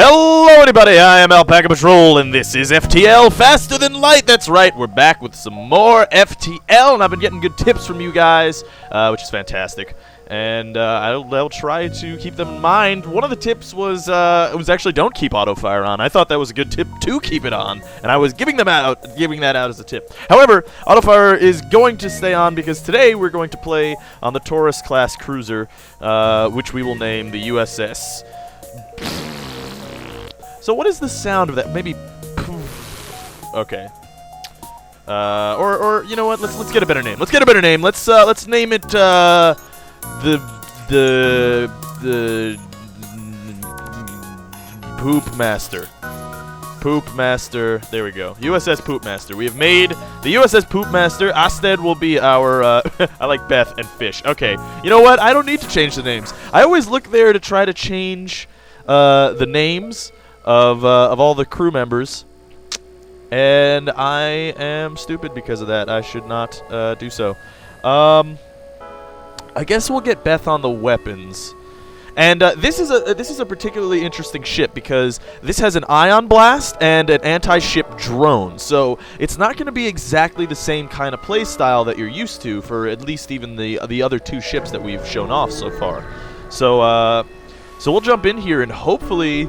Hello everybody, I am Alpacapatrol and this is FTL Faster Than Light. That's right, we're back with some more FTL and I've been getting good tips from you guys, which is fantastic. And I'll try to keep them in mind. One of the tips was actually don't keep auto fire on. I thought that was a good tip to keep it on, and I was giving that out as a tip. However, auto fire is going to stay on because today we're going to play on the Torus class cruiser, which we will name the USS. So what is the sound of that? Maybe poof. Okay. Or you know what? Let's get a better name. Let's get a better name. Let's name it the Poop Master. Poop Master. There we go. USS Poop Master. We have made the USS Poop Master. Asted will be our I like Beth and Fish. Okay. You know what? I don't need to change the names. I always look there to try to change the names of all the crew members, and I am stupid because of that. I should not do so. I guess we'll get Beth on the weapons, and this is a particularly interesting ship because this has an ion blast and an anti-ship drone. So it's not going to be exactly the same kind of play style that you're used to for at least even the other two ships that we've shown off so far. So we'll jump in here and hopefully.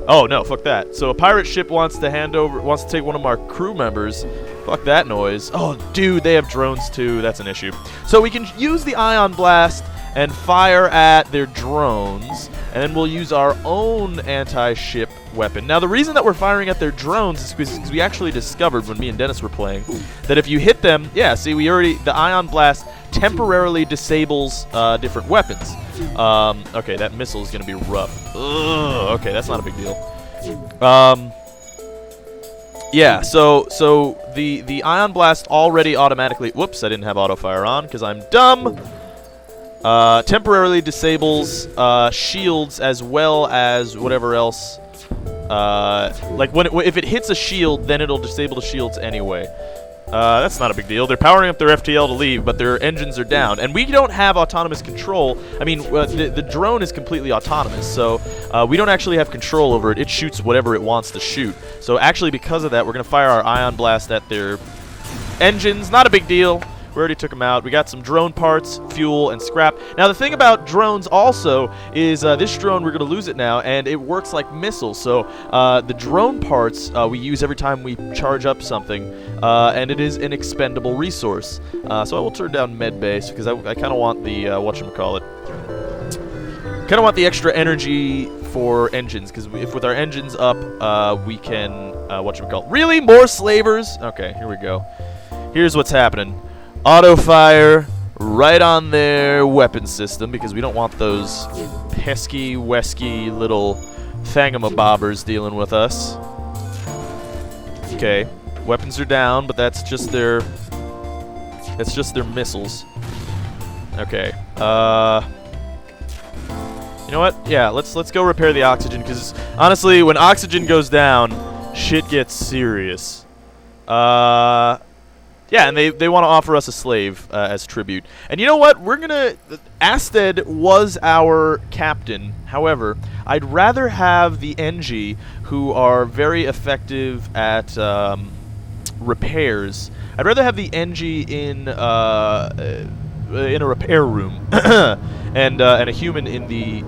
Oh no, fuck that. So a pirate ship wants to take one of our crew members. Fuck that noise. Oh dude, they have drones too. That's an issue. So we can use the ion blast and fire at their drones, and then we'll use our own anti-ship weapon. Now the reason that we're firing at their drones is because we actually discovered when me and Dennis were playing that if you hit them, yeah, see the ion blast temporarily disables different weapons. Okay, that missile is gonna be rough. Ugh, okay, that's not a big deal. Yeah, so the ion blast already automatically. Whoops, I didn't have auto fire on because I'm dumb. Temporarily disables shields as well as whatever else. Like if it hits a shield, then it'll disable the shields anyway. That's not a big deal. They're powering up their FTL to leave, but their engines are down. And we don't have autonomous control. I mean, the drone is completely autonomous, so we don't actually have control over it. It shoots whatever it wants to shoot. So actually, because of that, we're going to fire our ion blast at their engines. Not a big deal. We already took them out. We got some drone parts, fuel, and scrap. Now, the thing about drones also is this drone, we're going to lose it now, and it works like missiles. So the drone parts we use every time we charge up something, and it is an expendable resource. So I will turn down med base because I kind of want the, whatchamacallit, kind of want the extra energy for engines, because if with our engines up, we can, whatchamacallit. Really? More slavers? Okay, here we go. Here's what's happening. Auto fire right on their weapon system because we don't want those pesky, wesky little thingamabobbers dealing with us. Okay, weapons are down, but that's just their missiles. Okay. You know what? Yeah, let's go repair the oxygen because honestly, when oxygen goes down, shit gets serious. Yeah, and they want to offer us a slave as tribute. And you know what? We're going to... Asted was our captain. However, I'd rather have the Engi, who are very effective at repairs. I'd rather have the Engi in a repair room and a human in the...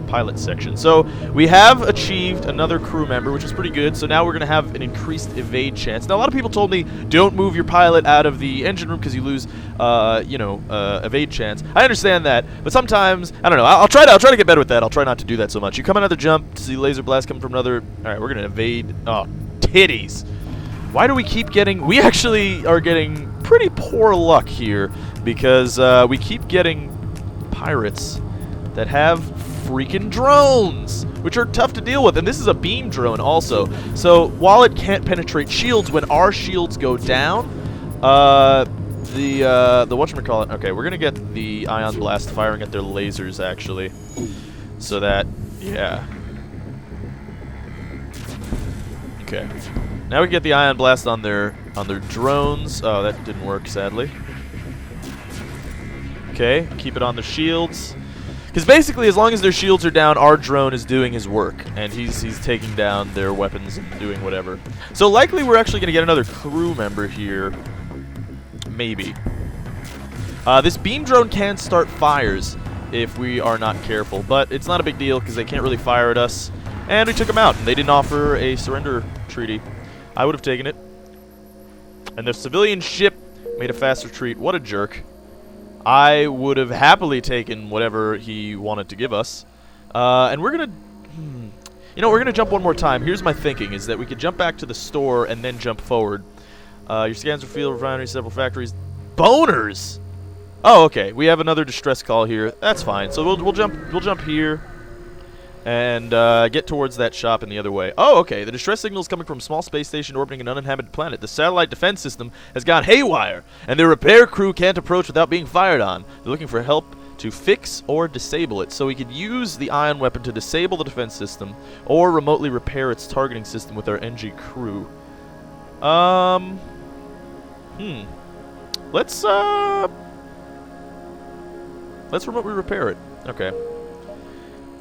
pilot section. So we have achieved another crew member, which is pretty good. So now we're going to have an increased evade chance. Now a lot of people told me don't move your pilot out of the engine room because you lose evade chance. I understand that, but sometimes I don't know. I'll try to get better with that. I'll try not to do that so much. You come another jump, see laser blast coming from another. All right, we're going to evade. Oh, titties. Why do we keep getting... We actually are getting pretty poor luck here because we keep getting pirates that have freaking drones, which are tough to deal with, and this is a beam drone also. So while it can't penetrate shields, when our shields go down, the whatchamacallit. Okay, we're gonna get the ion blast firing at their lasers actually, so that yeah. Okay, now we can get the ion blast on their drones. Oh, that didn't work sadly. Okay, keep it on the shields. Because basically, as long as their shields are down, our drone is doing his work, and he's taking down their weapons and doing whatever. So likely we're actually going to get another crew member here. Maybe. This beam drone can start fires if we are not careful, but it's not a big deal because they can't really fire at us. And we took them out, and they didn't offer a surrender treaty. I would have taken it. And the civilian ship made a fast retreat. What a jerk. I would have happily taken whatever he wanted to give us. And we're going to... You know, we're going to jump one more time. Here's my thinking, is that we could jump back to the store and then jump forward. Your scans reveal refineries, several factories. Boners! Oh, okay. We have another distress call here. That's fine. So we'll jump here and get towards that shop in the other way. Oh, okay. The distress signal is coming from a small space station orbiting an uninhabited planet. The satellite defense system has gone haywire, and their repair crew can't approach without being fired on. They're looking for help to fix or disable it. So we could use the ion weapon to disable the defense system or remotely repair its targeting system with our Engi crew. Let's remotely repair it. Okay.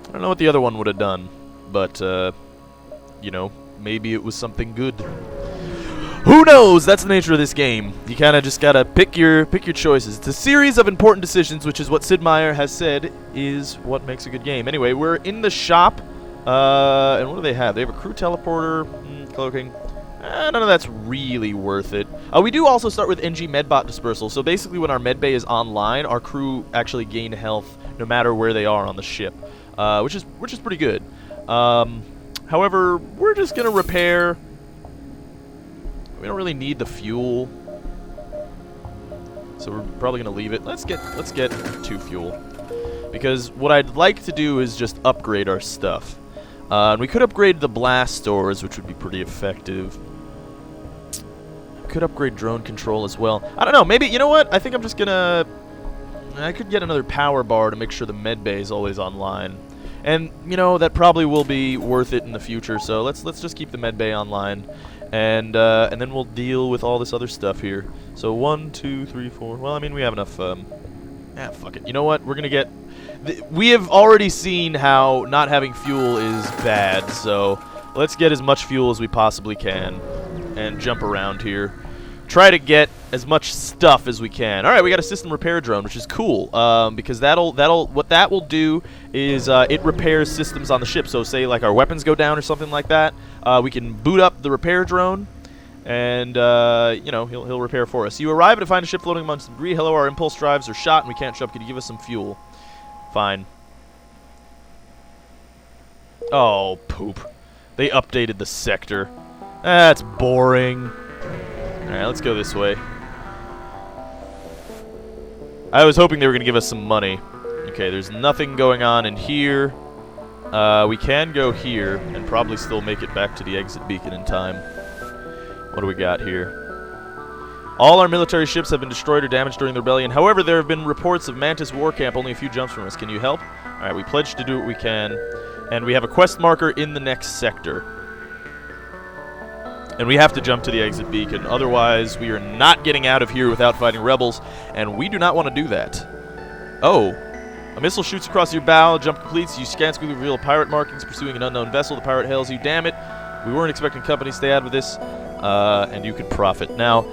I don't know what the other one would have done, but, you know, maybe it was something good. Who knows? That's the nature of this game. You kind of just gotta pick your choices. It's a series of important decisions, which is what Sid Meier has said is what makes a good game. Anyway, we're in the shop, and what do they have? They have a crew teleporter, cloaking. None of that's really worth it. We do also start with Engi medbot dispersal. So basically, when our medbay is online, our crew actually gain health no matter where they are on the ship, which is pretty good. However, we're just gonna repair. We don't really need the fuel, so we're probably gonna leave it. Let's get 2 fuel, because what I'd like to do is just upgrade our stuff. And we could upgrade the blast doors, which would be pretty effective. Could upgrade drone control as well. I don't know. Maybe, you know what? I think I'm just gonna... I could get another power bar to make sure the med bay is always online. And, you know, that probably will be worth it in the future. So let's just keep the med bay online. And then we'll deal with all this other stuff here. So 1, 2, 3, 4. Well, I mean, we have enough... fuck it. You know what? We're gonna get... We have already seen how not having fuel is bad, so let's get as much fuel as we possibly can and jump around here. Try to get as much stuff as we can. All right, we got a system repair drone, which is cool, because what that will do is it repairs systems on the ship. So say like our weapons go down or something like that, we can boot up the repair drone, and you know, he'll repair for us. You arrive to find a ship floating amongst debris. Hello, our impulse drives are shot and we can't jump. Could you give us some fuel? Fine. Oh, poop. They updated the sector. That's boring. Alright, let's go this way. I was hoping they were going to give us some money. Okay, there's nothing going on in here. We can go here and probably still make it back to the exit beacon in time. What do we got here? All our military ships have been destroyed or damaged during the rebellion. However, there have been reports of Mantis War Camp only a few jumps from us. Can you help? Alright, we pledge to do what we can. And we have a quest marker in the next sector. And we have to jump to the exit beacon. Otherwise, we are not getting out of here without fighting rebels. And we do not want to do that. Oh. A missile shoots across your bow. Jump completes. You scan quickly reveal pirate markings pursuing an unknown vessel. The pirate hails you. Damn it. We weren't expecting company. Stay out of this. And you could profit. Now...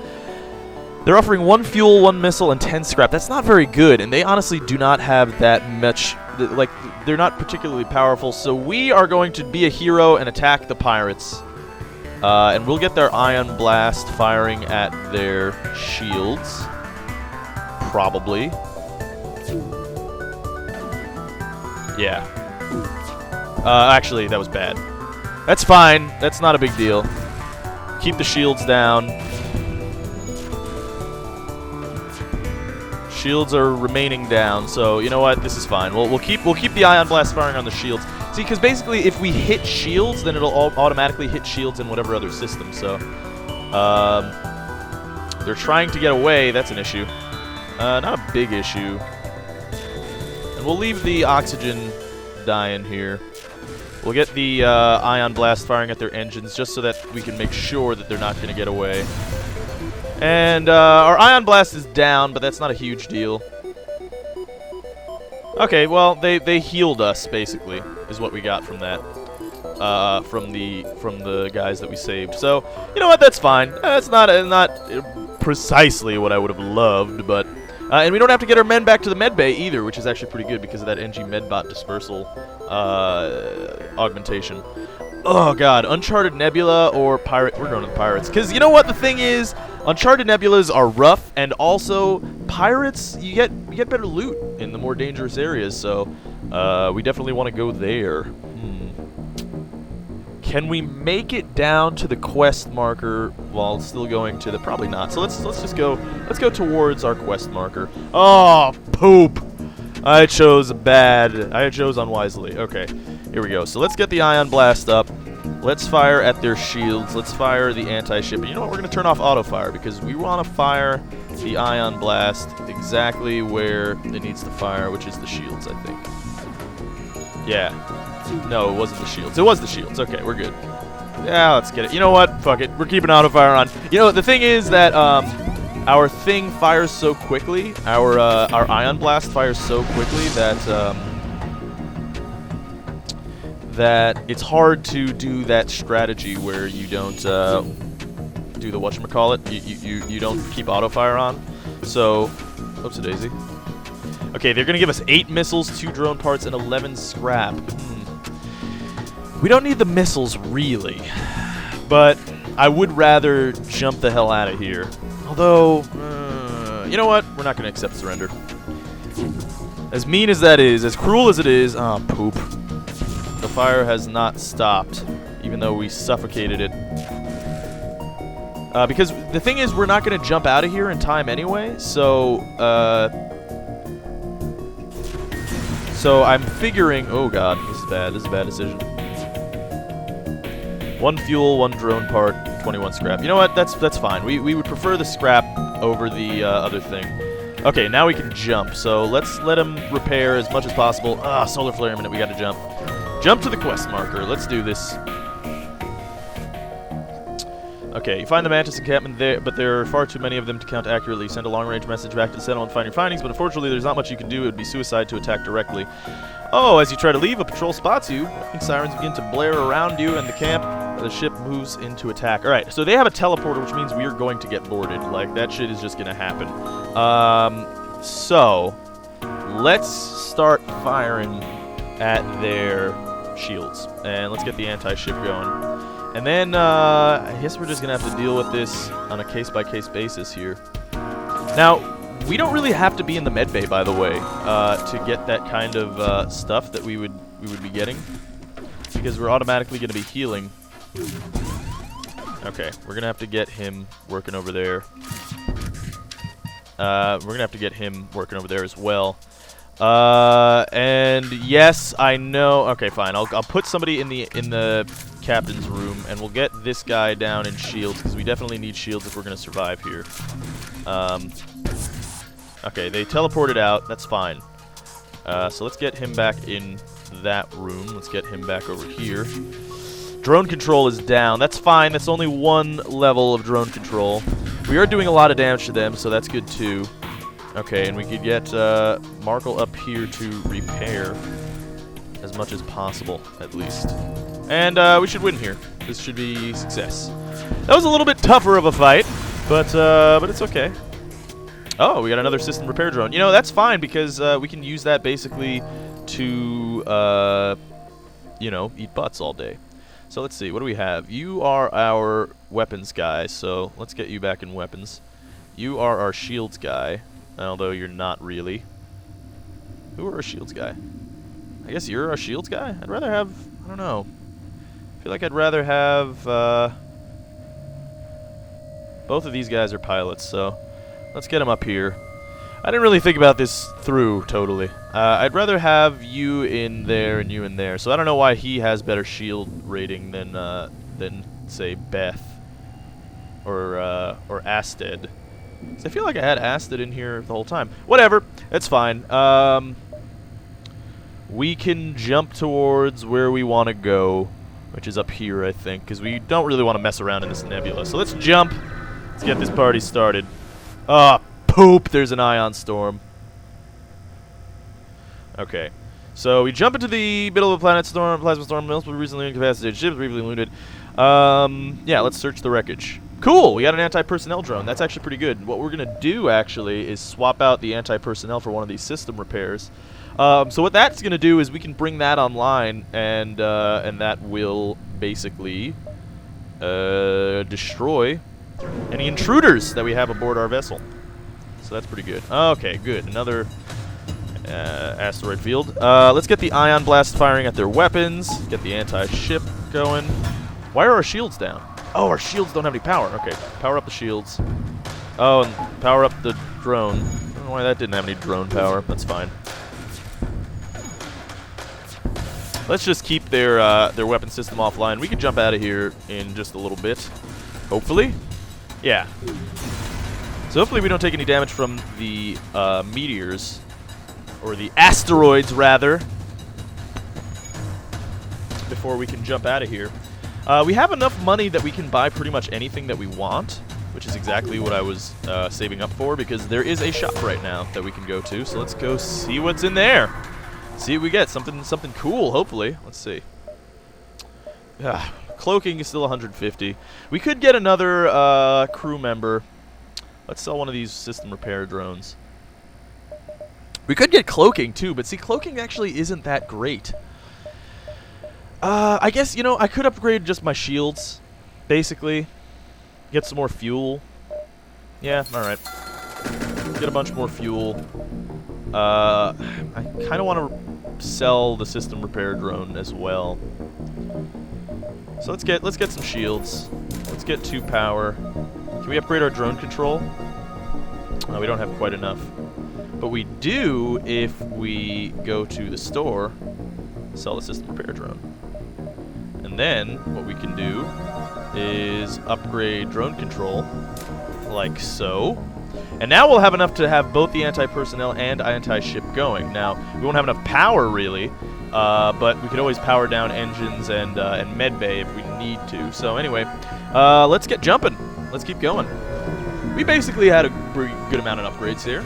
They're offering 1 fuel, 1 missile, and 10 scrap. That's not very good, and they honestly do not have that much... Like, they're not particularly powerful, so we are going to be a hero and attack the pirates. And we'll get their ion blast firing at their shields. Probably. Yeah. Actually, that was bad. That's fine. That's not a big deal. Keep the shields down. Shields are remaining down, so you know what? This is fine. We'll keep the ion blast firing on the shields. See, because basically, if we hit shields, then it'll automatically hit shields in whatever other system. So, they're trying to get away. That's an issue. Not a big issue. And we'll leave the oxygen dying here. We'll get the ion blast firing at their engines just so that we can make sure that they're not going to get away. And our ion blast is down, but that's not a huge deal. Okay, well, they healed us, basically, is what we got from that. From the guys that we saved. So, you know what? That's fine. It's not precisely what I would have loved, but and we don't have to get our men back to the med bay either, which is actually pretty good because of that Engi medbot dispersal augmentation. Oh god, Uncharted Nebula or Pirate? We're going to the Pirates because you know what? The thing is, Uncharted Nebulas are rough, and also Pirates you get better loot in the more dangerous areas. So we definitely want to go there. Can we make it down to the quest marker while still going to the... Probably not. So let's just go... Let's go towards our quest marker. Oh, poop! I chose unwisely. Okay, here we go. So let's get the Ion Blast up. Let's fire at their shields. Let's fire the anti-ship. And you know what? We're going to turn off auto-fire because we want to fire the Ion Blast exactly where it needs to fire, which is the shields, I think. Yeah. No, it wasn't the shields. It was the shields. Okay, we're good. Yeah, let's get it. You know what? Fuck it. We're keeping auto-fire on. You know, the thing is that our thing fires so quickly, our Ion Blast fires so quickly that that it's hard to do that strategy where you don't do the whatchamacallit. You don't keep auto-fire on. So, oops-a-daisy. Okay, they're going to give us 8 missiles, 2 drone parts, and 11 scrap. We don't need the missiles, really. But I would rather jump the hell out of here. Although, you know what? We're not going to accept surrender. As mean as that is, as cruel as it is, poop. The fire has not stopped, even though we suffocated it. Because the thing is, we're not going to jump out of here in time anyway, so I'm figuring... Oh god, this is bad. This is a bad decision. 1 fuel, 1 drone part, 21 scrap. You know what? That's fine. We would prefer the scrap over the other thing. Okay, now we can jump. So let's let him repair as much as possible. Solar flare a minute. We got to jump. Jump to the quest marker. Let's do this. Okay, you find the Mantis encampment there, but there are far too many of them to count accurately. Send a long-range message back to the Sentinel and find your findings, but unfortunately there's not much you can do. It would be suicide to attack directly. Oh, as you try to leave, a patrol spots you. Sirens begin to blare around you, and the camp, the ship moves into attack. Alright, so they have a teleporter, which means we are going to get boarded. Like, that shit is just going to happen. So, let's start firing at their shields. And let's get the anti-ship going. And then, I guess we're just going to have to deal with this on a case-by-case basis here. Now, we don't really have to be in the medbay, by the way, to get that kind of stuff that we would be getting. Because we're automatically going to be healing. Okay, we're going to have to get him working over there. We're going to have to get him working over there as well. And yes, I know. Okay, fine. I'll put somebody in the captain's room, and we'll get this guy down in shields because we definitely need shields if we're going to survive here. Okay, they teleported out. That's fine. So let's get him back in that room. Let's get him back over here. Drone control is down. That's fine. That's only 1 level of drone control. We are doing a lot of damage to them, so that's good too. Okay, and we could get Markle up here to repair as much as possible, at least. And we should win here. This should be success. That was a little bit tougher of a fight, but it's okay. Oh, we got another system repair drone. You know, that's fine because we can use that basically to, you know, eat butts all day. So let's see. What do we have? You are our weapons guy, so let's get you back in weapons. You are our shields guy, although you're not really. Who are our shields guy? I guess you're our shields guy? I'd rather have... I don't know. I feel like I'd rather have... both of these guys are pilots, so... Let's get him up here. I didn't really think about this through totally. I'd rather have you in there and you in there. So I don't know why he has better shield rating than say Beth or Asted. 'Cause I feel like I had Asted in here the whole time. Whatever, it's fine. We can jump towards where we want to go, which is up here, I think, because we don't really want to mess around in this nebula. So let's jump. Let's get this party started. Ah, poop, there's an ion storm. Okay. So we jump into the middle of a plasma storm, multiple recently incapacitated ships, briefly wounded. Yeah, let's search the wreckage. Cool, we got an anti-personnel drone. That's actually pretty good. What we're gonna do actually is swap out the anti-personnel for one of these system repairs. So what that's gonna do is we can bring that online, and that will basically destroy any intruders that we have aboard our vessel. So that's pretty good. Okay, good. Another asteroid field. Let's get the ion blast firing at their weapons. Get the anti-ship going. Why are our shields down? Oh, our shields don't have any power. Okay, power up the shields. Oh, and power up the drone. I don't know why that didn't have any drone power. That's fine. Let's just keep their weapon system offline. We can jump out of here in just a little bit. Hopefully. Yeah. So hopefully we don't take any damage from the meteors. Or the asteroids, rather. Before we can jump out of here. We have enough money that we can buy pretty much anything that we want. Which is exactly what I was saving up for. Because there is a shop right now that we can go to. So let's go see what's in there. See what we get. Something cool, hopefully. Let's see. Cloaking is still 150. We could get another crew member. Let's sell one of these system repair drones. We could get cloaking too, but see, cloaking actually isn't that great. I guess, you know, I could upgrade just my shields, basically. Get some more fuel. Yeah, alright. Get a bunch more fuel. I kind of want to sell the system repair drone as well. So let's get some shields. Let's get 2 power. Can we upgrade our drone control? No, we don't have quite enough. But we do if we go to the store, sell the system repair drone. And then what we can do is upgrade drone control, like so. And now we'll have enough to have both the anti-personnel and anti-ship going. Now, we won't have enough power, really, but we could always power down engines and medbay if we need to. So anyway, let's get jumping. Let's keep going. We basically had a pretty good amount of upgrades here.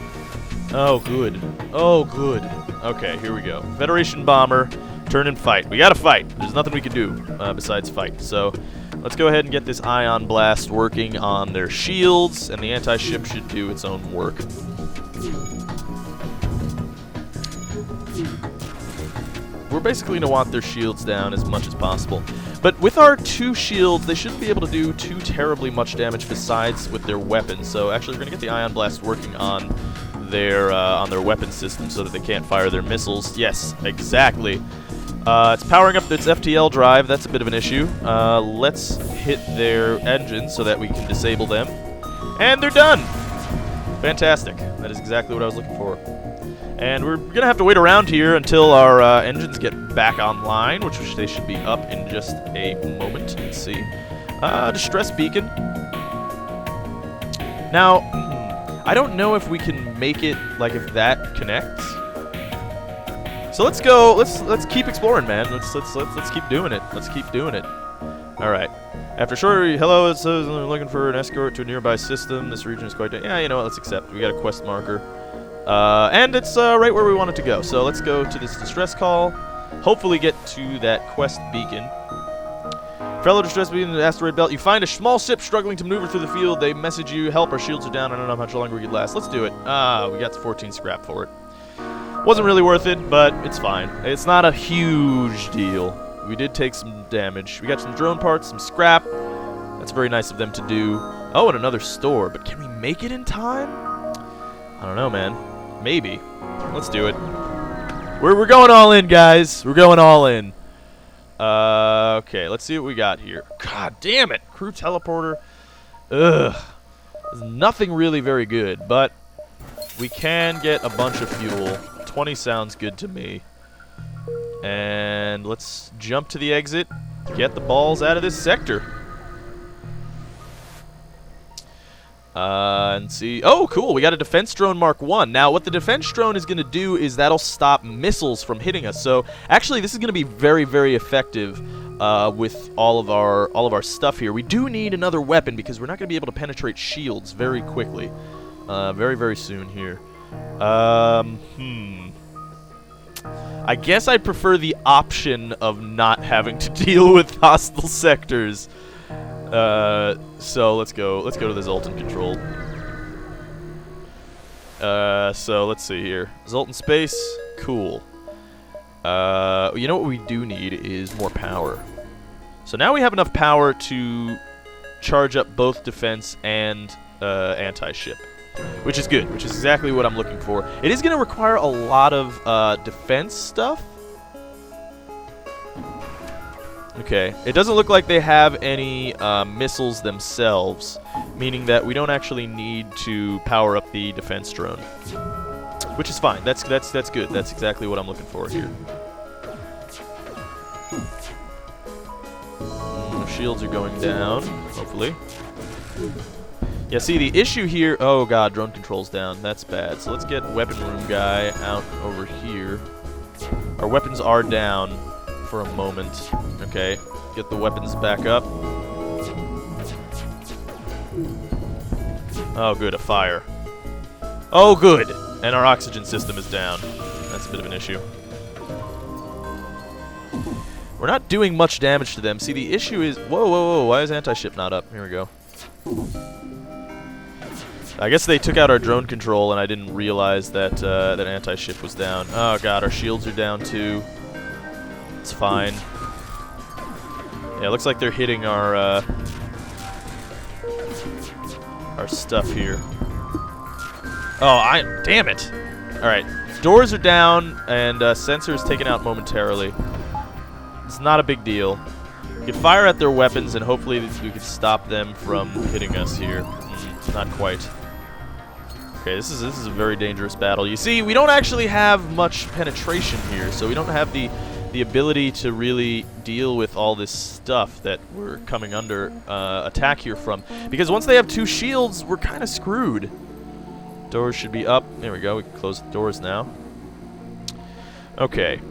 Oh, good. Oh, good. Okay, here we go. Federation bomber, turn and fight. We gotta fight. There's nothing we can do besides fight. So let's go ahead and get this ion blast working on their shields, and the anti-ship should do its own work. We're basically going to want their shields down as much as possible. But with our 2 shields, they shouldn't be able to do too terribly much damage besides with their weapons. So actually we're going to get the ion blast working on their weapon system so that they can't fire their missiles. Yes, exactly. It's powering up its FTL drive. That's a bit of an issue. Let's hit their engines so that we can disable them. And they're done! Fantastic. That is exactly what I was looking for. And we're going to have to wait around here until our engines get back online, which they should be up in just a moment. Let's see. Distress beacon. Now, I don't know if we can make it, like, if that connects. So let's go. Let's keep exploring, man. Let's keep doing it. Let's keep doing it. All right. After short, hello. It says I'm looking for an escort to a nearby system. This region is quite. Yeah, you know what? Let's accept. We got a quest marker, and it's right where we want it to go. So let's go to this distress call. Hopefully, get to that quest beacon. Fellow distress beacon in the asteroid belt. You find a small ship struggling to maneuver through the field. They message you, help. Our shields are down. I don't know how much longer we could last. Let's do it. We got 14 scrap for it. Wasn't really worth it, but it's fine. It's not a huge deal. We did take some damage. We got some drone parts, some scrap. That's very nice of them to do. Oh, and another store. But can we make it in time? I don't know, man. Maybe. Let's do it. We're going all in, guys. We're going all in. Okay, let's see what we got here. God damn it. Crew teleporter. Ugh. There's nothing really very good, but we can get a bunch of fuel. 20 sounds good to me. And let's jump to the exit. Get the balls out of this sector. And see. Oh, cool. We got a defense drone Mark 1. Now, what the defense drone is going to do is that'll stop missiles from hitting us. So, actually, this is going to be very, very effective with all of our stuff here. We do need another weapon because we're not going to be able to penetrate shields very quickly. Very, very soon here. I guess I prefer the option of not having to deal with hostile sectors. So let's go to the Zoltan control. So let's see here. Zoltan space, cool. You know what we do need is more power. So now we have enough power to charge up both defense and anti-ship, which is good, which is exactly what I'm looking for. It is going to require a lot of defense stuff. Okay, it doesn't look like they have any missiles themselves, meaning that we don't actually need to power up the defense drone, which is fine. That's good. That's exactly what I'm looking for here. Shields are going down, hopefully. Yeah, see, the issue here... Oh, God, drone control's down. That's bad. So let's get weapon room guy out over here. Our weapons are down for a moment. Okay, get the weapons back up. Oh, good, a fire. Oh, good! And our oxygen system is down. That's a bit of an issue. We're not doing much damage to them. See, the issue is... Whoa, whoa, whoa, why is anti-ship not up? Here we go. I guess they took out our drone control and I didn't realize that that anti-ship was down. Oh god, our shields are down too. It's fine. Yeah, it looks like they're hitting our stuff here. Oh, damn it! Alright, doors are down and sensors taken out momentarily. It's not a big deal. We can fire at their weapons and hopefully we can stop them from hitting us here. Not quite. Okay, this is a very dangerous battle. You see, we don't actually have much penetration here, so we don't have the ability to really deal with all this stuff that we're coming under attack here from. Because once they have two shields, we're kind of screwed. Doors should be up. There we go. We can close the doors now. Okay.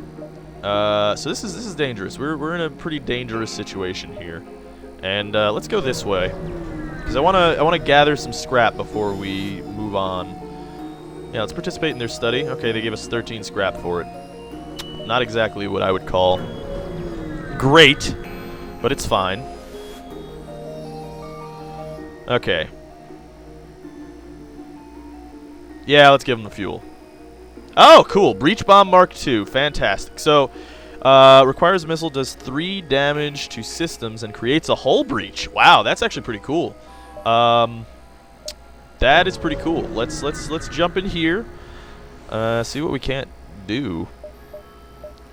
So this is dangerous. We're in a pretty dangerous situation here, and let's go this way because I wanna gather some scrap before we move on. Yeah, let's participate in their study. Okay, they gave us 13 scrap for it. Not exactly what I would call great, but it's fine. Okay. Yeah, let's give them the fuel. Oh, cool. Breach Bomb Mark II. Fantastic. So, requires a missile, does 3 damage to systems, and creates a hull breach. Wow, that's actually pretty cool. That is pretty cool. Let's jump in here. See what we can't do.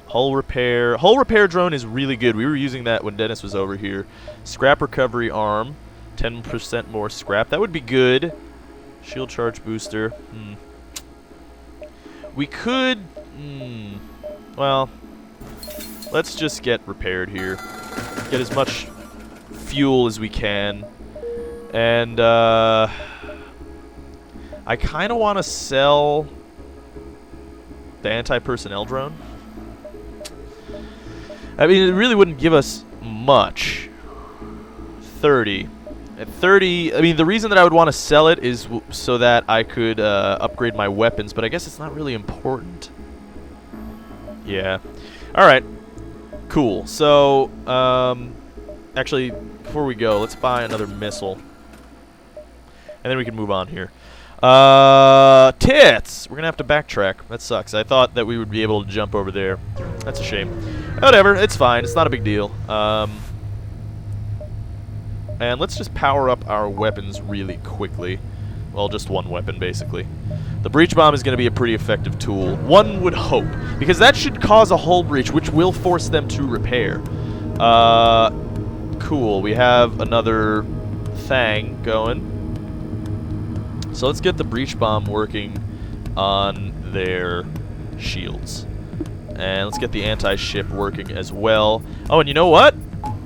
Hull repair. Hull repair drone is really good. We were using that when Dennis was over here. Scrap recovery arm. 10% more scrap. That would be good. Shield charge booster. We could... well, let's just get repaired here. Get as much fuel as we can. And, I kind of want to sell the anti-personnel drone. I mean, it really wouldn't give us much. 30. At 30, I mean, the reason that I would want to sell it is so that I could upgrade my weapons, but I guess it's not really important. Yeah. Alright. Cool. So, actually, before we go, let's buy another missile. And then we can move on here. Tits! We're going to have to backtrack. That sucks. I thought that we would be able to jump over there. That's a shame. Whatever. It's fine. It's not a big deal. And let's just power up our weapons really quickly. Well, just one weapon, basically. The breach bomb is going to be a pretty effective tool. One would hope. Because that should cause a hull breach, which will force them to repair. Cool. We have another thing going. So let's get the breach bomb working on their shields. And let's get the anti-ship working as well. Oh, and you know what?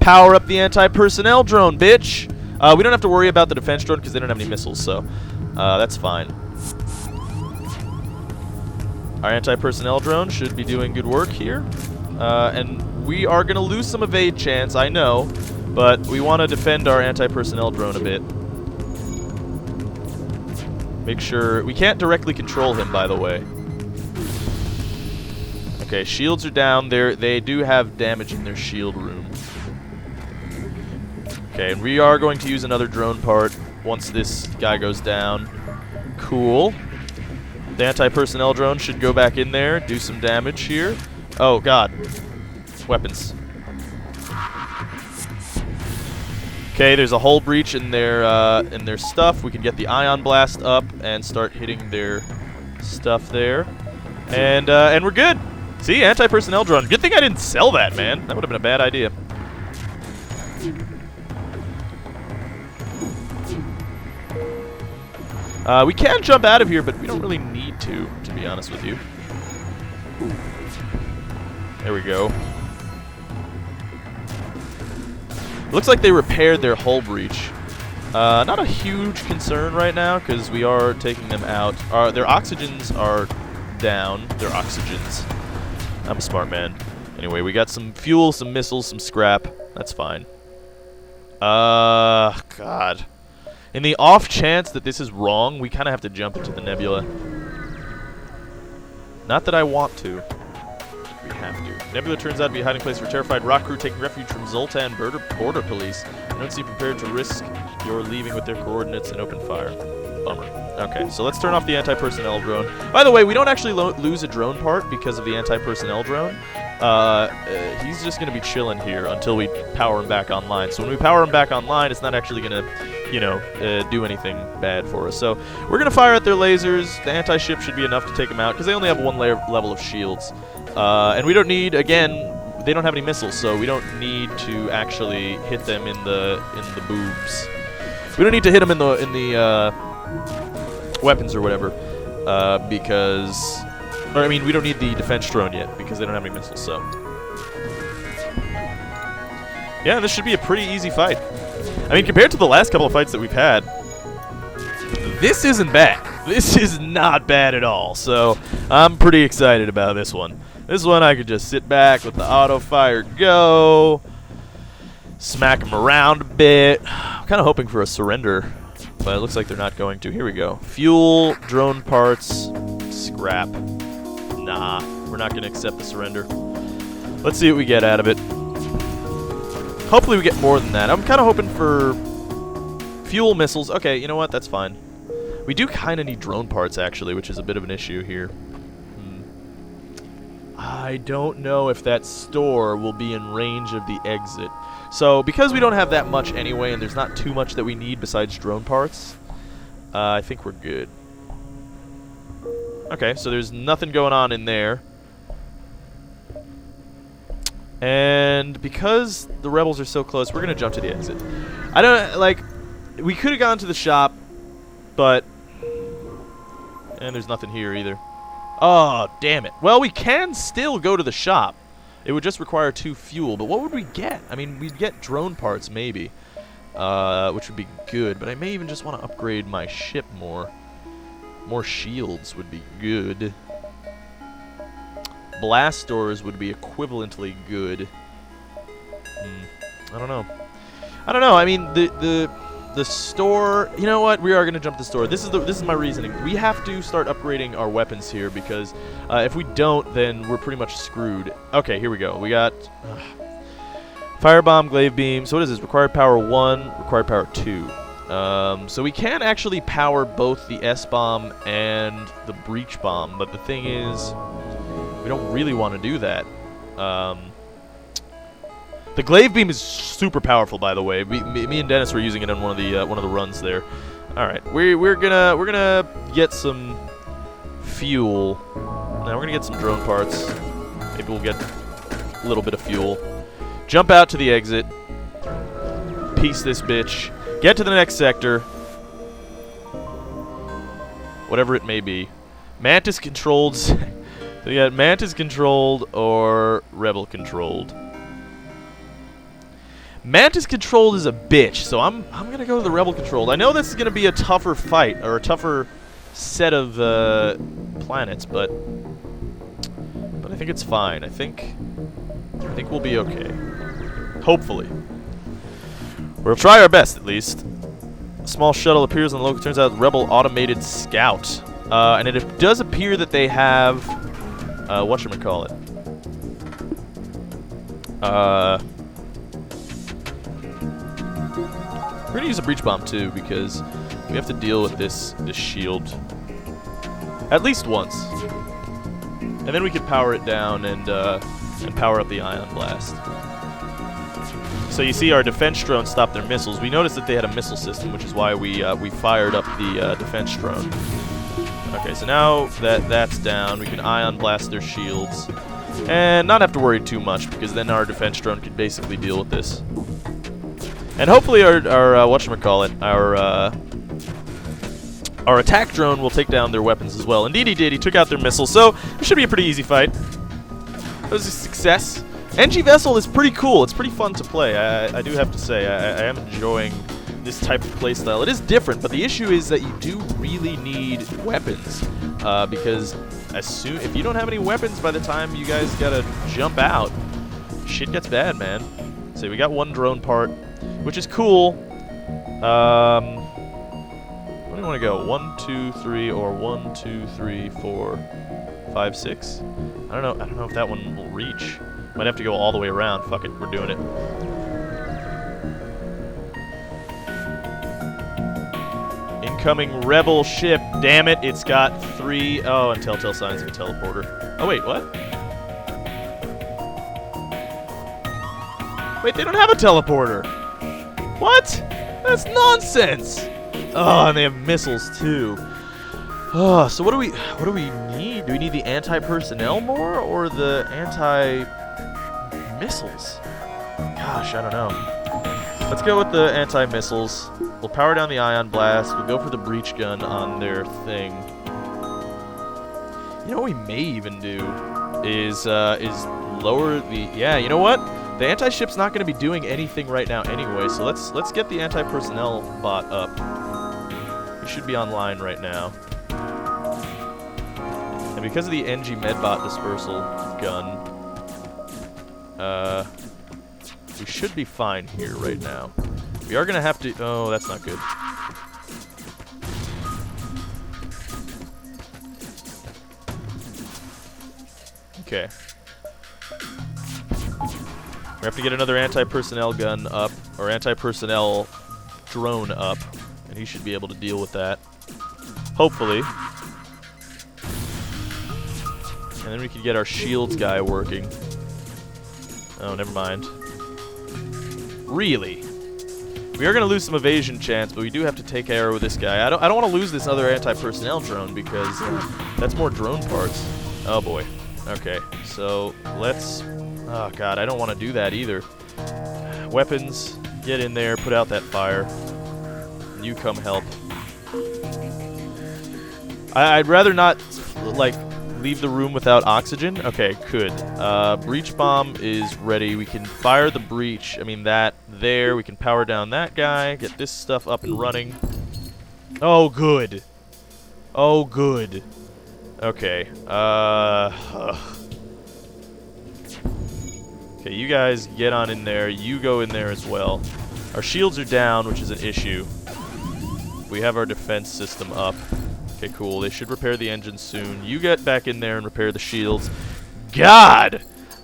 Power up the anti-personnel drone, bitch! We don't have to worry about the defense drone because they don't have any missiles, so that's fine. Our anti-personnel drone should be doing good work here. And we are going to lose some evade chance, I know, but we want to defend our anti-personnel drone a bit. Make sure... We can't directly control him, by the way. Okay, shields are down. They do have damage in their shield room. Okay, and we are going to use another drone part once this guy goes down. Cool. The anti-personnel drone should go back in there, do some damage here. Oh, God. Weapons. Okay, there's a hull breach in their stuff. We can get the ion blast up and start hitting their stuff there. And we're good. See, anti-personnel drone. Good thing I didn't sell that, man. That would have been a bad idea. We can jump out of here, but we don't really need to be honest with you. There we go. Looks like they repaired their hull breach. Not a huge concern right now, because we are taking them out. Their oxygens are down. Their oxygens. I'm a smart man. Anyway, we got some fuel, some missiles, some scrap. That's fine. God. In the off chance that this is wrong, we kind of have to jump into the nebula. Not that I want to. We have to. Nebula turns out to be a hiding place for terrified rock crew taking refuge from Zoltan border police. I don't seem prepared to risk your leaving with their coordinates and open fire. Bummer. Okay, so let's turn off the anti-personnel drone. By the way, we don't actually lose a drone part because of the anti-personnel drone. He's just going to be chilling here until we power him back online. So when we power him back online, it's not actually going to, you know, do anything bad for us. So we're going to fire at their lasers. The anti-ship should be enough to take them out because they only have one level of shields. And we don't need, again, they don't have any missiles, so we don't need to actually hit them in the boobs. We don't need to hit them in the weapons or whatever, because, or I mean, we don't need the defense drone yet because they don't have any missiles. So, yeah, this should be a pretty easy fight. I mean, compared to the last couple of fights that we've had, this isn't bad. This is not bad at all. So, I'm pretty excited about this one. This one I could just sit back, let the auto fire go, smack them around a bit. I'm kind of hoping for a surrender, but it looks like they're not going to. Here we go. Fuel, drone parts, scrap. Nah, we're not going to accept the surrender. Let's see what we get out of it. Hopefully we get more than that. I'm kind of hoping for fuel missiles. Okay, you know what? That's fine. We do kind of need drone parts, actually, which is a bit of an issue here. I don't know if that store will be in range of the exit. So, because we don't have that much anyway, and there's not too much that we need besides drone parts, I think we're good. Okay, so there's nothing going on in there. And because the rebels are so close, we're going to jump to the exit. I don't, like, we could have gone to the shop, but, and there's nothing here either. Oh, damn it. Well, we can still go to the shop. It would just require 2 fuel, but what would we get? I mean, we'd get drone parts, maybe, which would be good, but I may even just want to upgrade my ship more. More shields would be good. Blast doors would be equivalently good. I don't know. I don't know. I mean, the store. You know what? We are gonna jump the store. This is my reasoning. We have to start upgrading our weapons here because if we don't, then we're pretty much screwed. Okay, here we go. We got firebomb, glaive beam. So what is this? Required power 1, required power 2. So we can actually power both the S-bomb and the breach bomb, but the thing is, we don't really want to do that. The glaive beam is super powerful, by the way. Me and Dennis were using it on one of the runs there. All right, we're gonna get some fuel. Now we're gonna get some drone parts. Maybe we'll get a little bit of fuel. Jump out to the exit. Piece this bitch. Get to the next sector. Whatever it may be. Mantis controlled. So you got Mantis controlled or Rebel controlled. Mantis controlled is a bitch, so I'm gonna go to the Rebel controlled. I know this is gonna be a tougher fight or a tougher set of planets, but I think it's fine. I think we'll be okay. Hopefully. We'll try our best, at least. A small shuttle appears on the local. Turns out Rebel automated scout. And it does appear that they have, whatchamacallit. We're gonna use a breach bomb too because we have to deal with this shield at least once, and then we can power it down and power up the ion blast. So you see our defense drone stop their missiles. We noticed that they had a missile system, which is why we fired up the defense drone. Okay, so now that that's down, we can ion blast their shields and not have to worry too much because then our defense drone can basically deal with this. And hopefully our whatchamacallit, our attack drone will take down their weapons as well. Indeed he did. He took out their missiles, so it should be a pretty easy fight. It was a success. Engi Vessel is pretty cool. It's pretty fun to play. I do have to say, I am enjoying this type of playstyle. It is different, but the issue is that you do really need weapons because if you don't have any weapons by the time you guys gotta jump out, shit gets bad, man. So we got one drone part, which is cool. Where do you want to go? 1, 2, 3, or 1, 2, 3, 4, 5, 6. I don't know if that one will reach. Might have to go all the way around. Fuck it, we're doing it. Incoming rebel ship. Damn it, it's got 3. Oh, and telltale signs of a teleporter. Oh wait, what? Wait, they don't have a teleporter. What? That's nonsense. Oh, and they have missiles too. Oh, so what do we need? Do we need the anti-personnel more or the anti-missiles? Gosh, I don't know. Let's go with the anti-missiles. We'll power down the ion blast. We'll go for the breach gun on their thing. You know what we may even do is lower the... Yeah, you know what? The anti-ship's not going to be doing anything right now anyway, so let's get the anti-personnel bot up. We should be online right now. And because of the Engi medbot dispersal gun, we should be fine here right now. We are going to have to... Oh, that's not good. Okay. We have to get another anti-personnel gun up, or anti-personnel drone up, and he should be able to deal with that. Hopefully. And then we can get our shields guy working. Oh, never mind. Really? We are going to lose some evasion chance, but we do have to take care of this guy. I don't want to lose this other anti-personnel drone because that's more drone parts. Oh boy. Okay, so let's... Oh god, I don't want to do that either. Weapons, get in there, put out that fire. You come help. I'd rather not, like, leave the room without oxygen. Okay, good. Breach bomb is ready. We can fire the breach. I mean, that there. We can power down that guy. Get this stuff up and running. Oh, good. Oh, good. Okay. Okay, you guys get on in there. You go in there as well. Our shields are down, which is an issue. We have our defense system up. Okay, cool. They should repair the engine soon. You get back in there and repair the shields. God!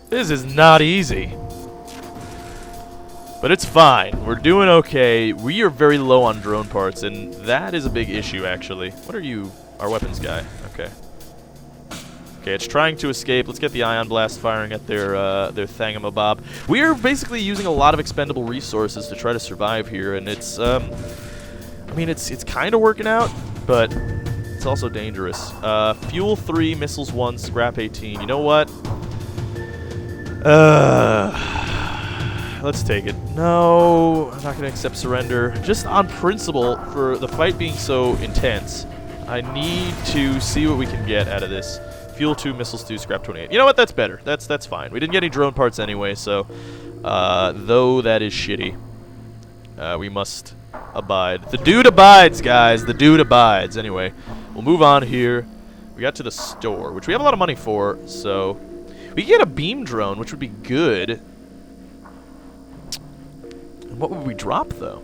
This is not easy. But it's fine. We're doing okay. We are very low on drone parts, and that is a big issue, actually. What are you? Our weapons guy. Okay. Okay, it's trying to escape. Let's get the ion blast firing at their thingamabob. We are basically using a lot of expendable resources to try to survive here, and it's, I mean, it's kind of working out, but it's also dangerous. Fuel 3, missiles 1, scrap 18. You know what? Let's take it. No, I'm not going to accept surrender. Just on principle, for the fight being so intense, I need to see what we can get out of this. Fuel 2, missiles 2, scrap 28. You know what? That's better. That's fine. We didn't get any drone parts anyway, so though that is shitty, we must abide. The dude abides, guys. The dude abides. Anyway, we'll move on here. We got to the store, which we have a lot of money for, so we can get a beam drone, which would be good. And what would we drop, though?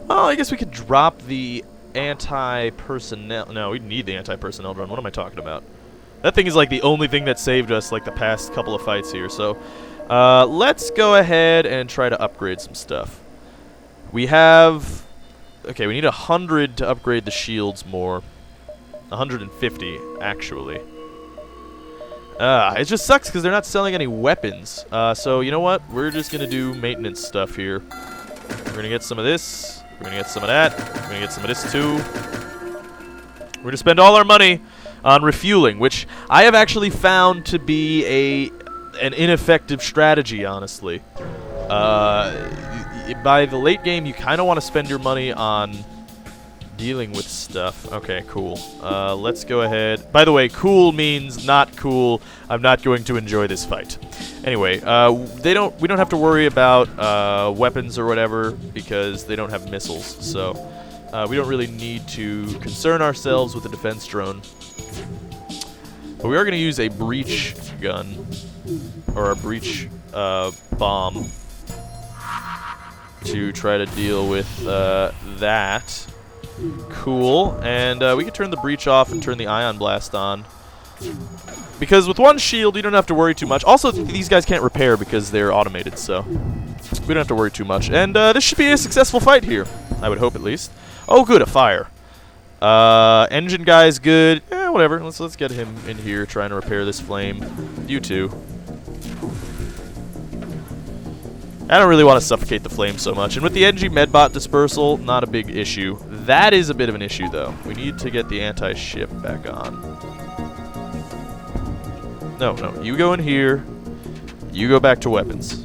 Well, I guess we could drop the anti-personnel. No, we need the anti-personnel drone. What am I talking about? That thing is like the only thing that saved us like the past couple of fights here. So Let's go ahead and try to upgrade some stuff. We have... Okay, we need 100 to upgrade the shields more. 150, actually. It just sucks because they're not selling any weapons. So, you know what? We're just going to do maintenance stuff here. We're going to get some of this. We're going to get some of that. We're going to get some of this, too. We're going to spend all our money on refueling, which I have actually found to be an ineffective strategy, honestly. By the late game, you kind of want to spend your money on dealing with stuff. Okay, cool. Let's go ahead. By the way, cool means not cool. I'm not going to enjoy this fight. Anyway, we don't have to worry about weapons or whatever because they don't have missiles. So we don't really need to concern ourselves with a defense drone. But we are going to use a breach gun or a breach bomb to try to deal with that. Cool. And we can turn the breach off and turn the ion blast on. Because with one shield, you don't have to worry too much. Also, these guys can't repair because they're automated, so we don't have to worry too much. And this should be a successful fight here. I would hope, at least. Oh, good, a fire. Engine guy's good. Whatever. Let's get him in here trying to repair this flame. You too. I don't really want to suffocate the flame so much. And with the Engi medbot dispersal, not a big issue. That is a bit of an issue, though. We need to get the anti-ship back on. No, you go in here. You go back to weapons.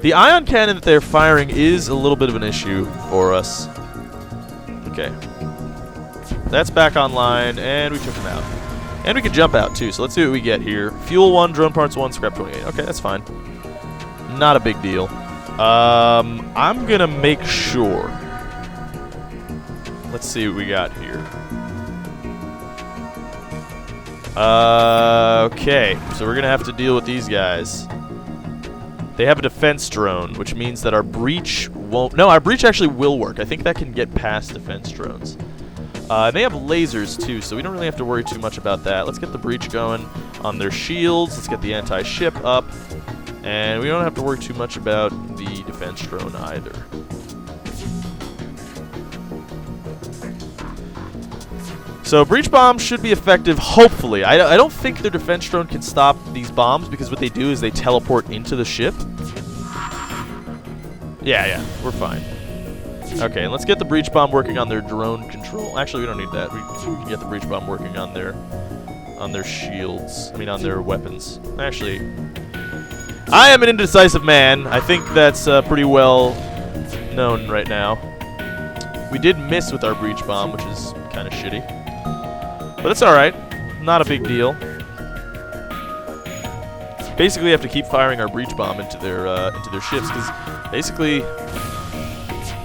The ion cannon that they're firing is a little bit of an issue for us. Okay. That's back online, and we took him out. And we can jump out, too, so let's see what we get here. Fuel 1, drone parts 1, scrap 28. Okay, that's fine. Not a big deal. I'm gonna make sure. Let's see what we got here. Okay, so we're gonna have to deal with these guys. They have a defense drone, which means that our breach won't... No, our breach actually will work. I think that can get past defense drones. And they have lasers, too, so we don't really have to worry too much about that. Let's get the breach going on their shields. Let's get the anti-ship up. And we don't have to worry too much about the defense drone either. So breach bombs should be effective, hopefully. I don't think their defense drone can stop these bombs because what they do is they teleport into the ship. Yeah, we're fine. Okay, and let's get the breach bomb working on their drone control. Actually, we don't need that. We can get the breach bomb working on their shields. I mean, on their weapons. Actually, I am an indecisive man. I think that's pretty well known right now. We did miss with our breach bomb, which is kind of shitty. But it's alright. Not a big deal. Basically, we have to keep firing our breach bomb into their ships, because basically...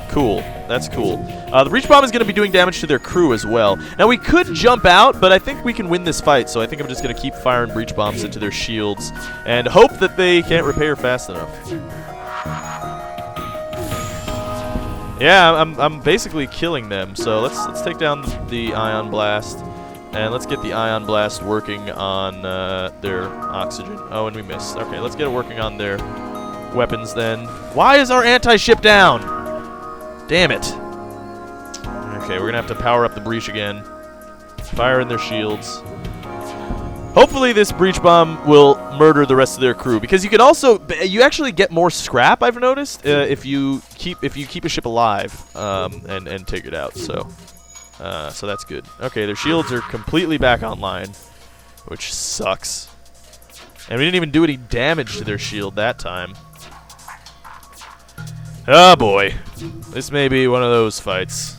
Cool. That's cool. The breach bomb is going to be doing damage to their crew as well. Now, we could jump out, but I think we can win this fight, so I think I'm just going to keep firing breach bombs into their shields and hope that they can't repair fast enough. Yeah, I'm basically killing them, so let's take down the ion blast, and let's get the ion blast working on their oxygen. Oh, and we missed. Okay, let's get it working on their weapons then. Why is our anti-ship down? Damn it. Okay, we're going to have to power up the breach again. Fire in their shields. Hopefully this breach bomb will murder the rest of their crew, because you can also you actually get more scrap, I've noticed, if you keep a ship alive and take it out. So that's good. Okay, their shields are completely back online, which sucks. And we didn't even do any damage to their shield that time. Oh boy. This may be one of those fights.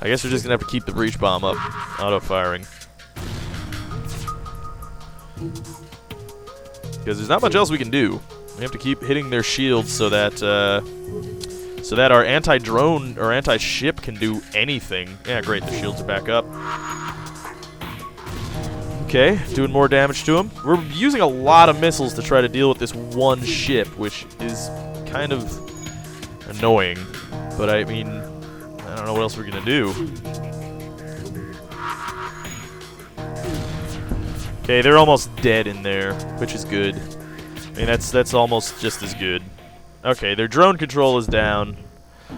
I guess we're just going to have to keep the breach bomb up, auto-firing. Because there's not much else we can do. We have to keep hitting their shields so that our anti-drone or anti-ship can do anything. Yeah, great, the shields are back up. Okay, doing more damage to them. We're using a lot of missiles to try to deal with this one ship, which is kind of annoying. But I mean, I don't know what else we're gonna do. Okay, they're almost dead in there, which is good. I mean, that's almost just as good. Okay, their drone control is down.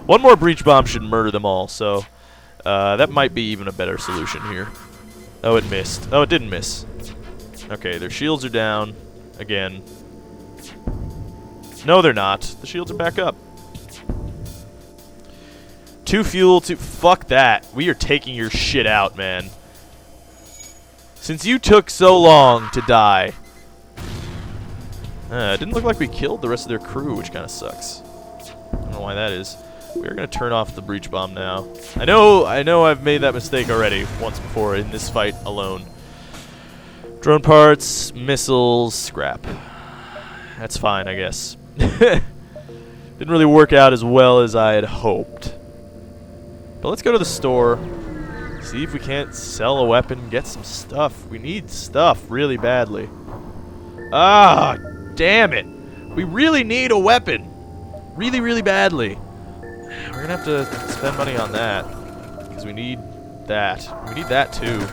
One more breach bomb should murder them all, so that might be even a better solution here. Oh, it missed. Oh, it didn't miss. Okay, their shields are down again. No, they're not. The shields are back up. 2 fuel, 2... Fuck that. We are taking your shit out, man. Since you took so long to die. It didn't look like we killed the rest of their crew, which kind of sucks. I don't know why that is. We're going to turn off the breach bomb now. I know I've made that mistake already once before in this fight alone. Drone parts, missiles, scrap. That's fine, I guess. Didn't really work out as well as I had hoped. But let's go to the store. See if we can't sell a weapon, get some stuff. We need stuff really badly. Ah, damn it. We really need a weapon. Really, really badly. We're going to have to spend money on that. Because we need that. We need that too.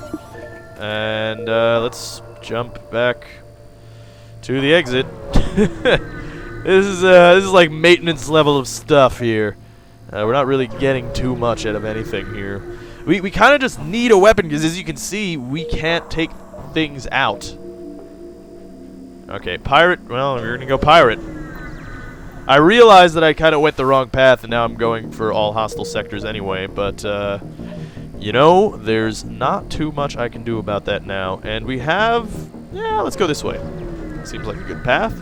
And let's jump back to the exit. This is like maintenance level of stuff here. We're not really getting too much out of anything here. We kind of just need a weapon because, as you can see, we can't take things out. Okay, pirate. Well, we're gonna go pirate. I realize that I kind of went the wrong path, and now I'm going for all hostile sectors anyway. But you know, there's not too much I can do about that now. And we have... Yeah, let's go this way. Seems like a good path.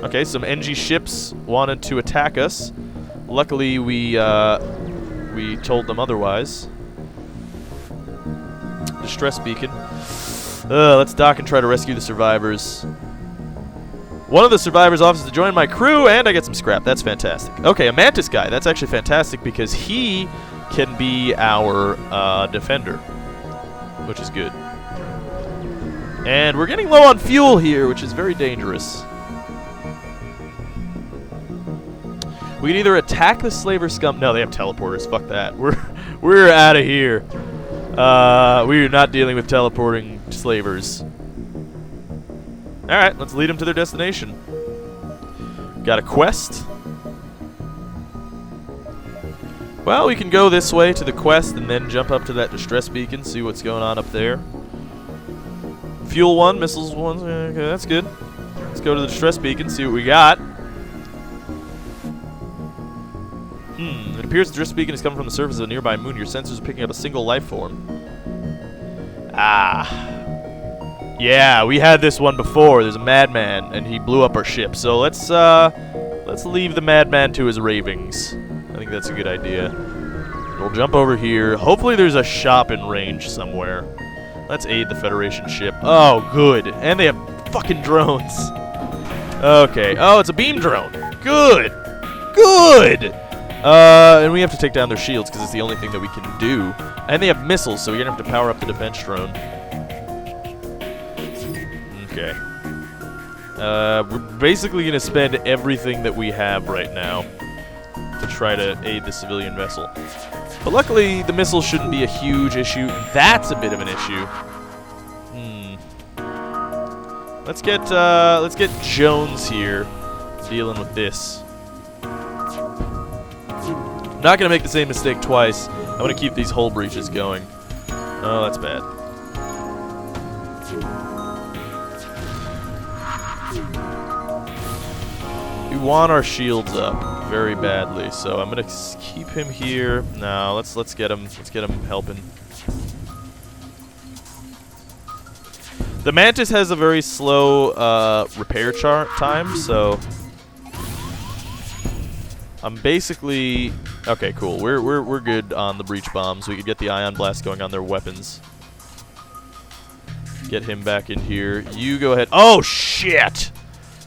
Okay, some Engi ships wanted to attack us. Luckily, we told them otherwise. Distress beacon. Let's dock and try to rescue the survivors. One of the survivors offers to join my crew, and I get some scrap. That's fantastic. Okay, a Mantis guy. That's actually fantastic because he can be our defender, which is good. And we're getting low on fuel here, which is very dangerous. We can either attack the slaver scum. No, they have teleporters. Fuck that. We're out of here. We're not dealing with teleporting slavers. Alright, let's lead them to their destination. Got a quest. Well, we can go this way to the quest and then jump up to that distress beacon, see what's going on up there. Fuel 1, missiles 1. Okay, that's good. Let's go to the distress beacon, see what we got. It appears the distress beacon is coming from the surface of a nearby moon. Your sensors are picking up a single life form. Ah. Yeah, we had this one before. There's a madman, and he blew up our ship. So let's leave the madman to his ravings. I think that's a good idea. We'll jump over here. Hopefully there's a shop in range somewhere. Let's aid the Federation ship. Oh, good. And they have fucking drones. Okay. Oh, it's a beam drone. Good. Good. And we have to take down their shields because it's the only thing that we can do. And they have missiles, so we're going to have to power up the defense drone. Okay. We're basically going to spend everything that we have right now to try to aid the civilian vessel. But luckily, the missiles shouldn't be a huge issue. That's a bit of an issue. Let's get Jones here dealing with this. Not going to make the same mistake twice. I'm going to keep these hull breaches going. Oh, that's bad. We want our shields up very badly, so I'm going to keep him here. No, let's get him helping. The Mantis has a very slow repair time, so I'm basically... Okay, cool. We're good on the breach bombs. We could get the ion blast going on their weapons. Get him back in here. You go ahead. Oh shit!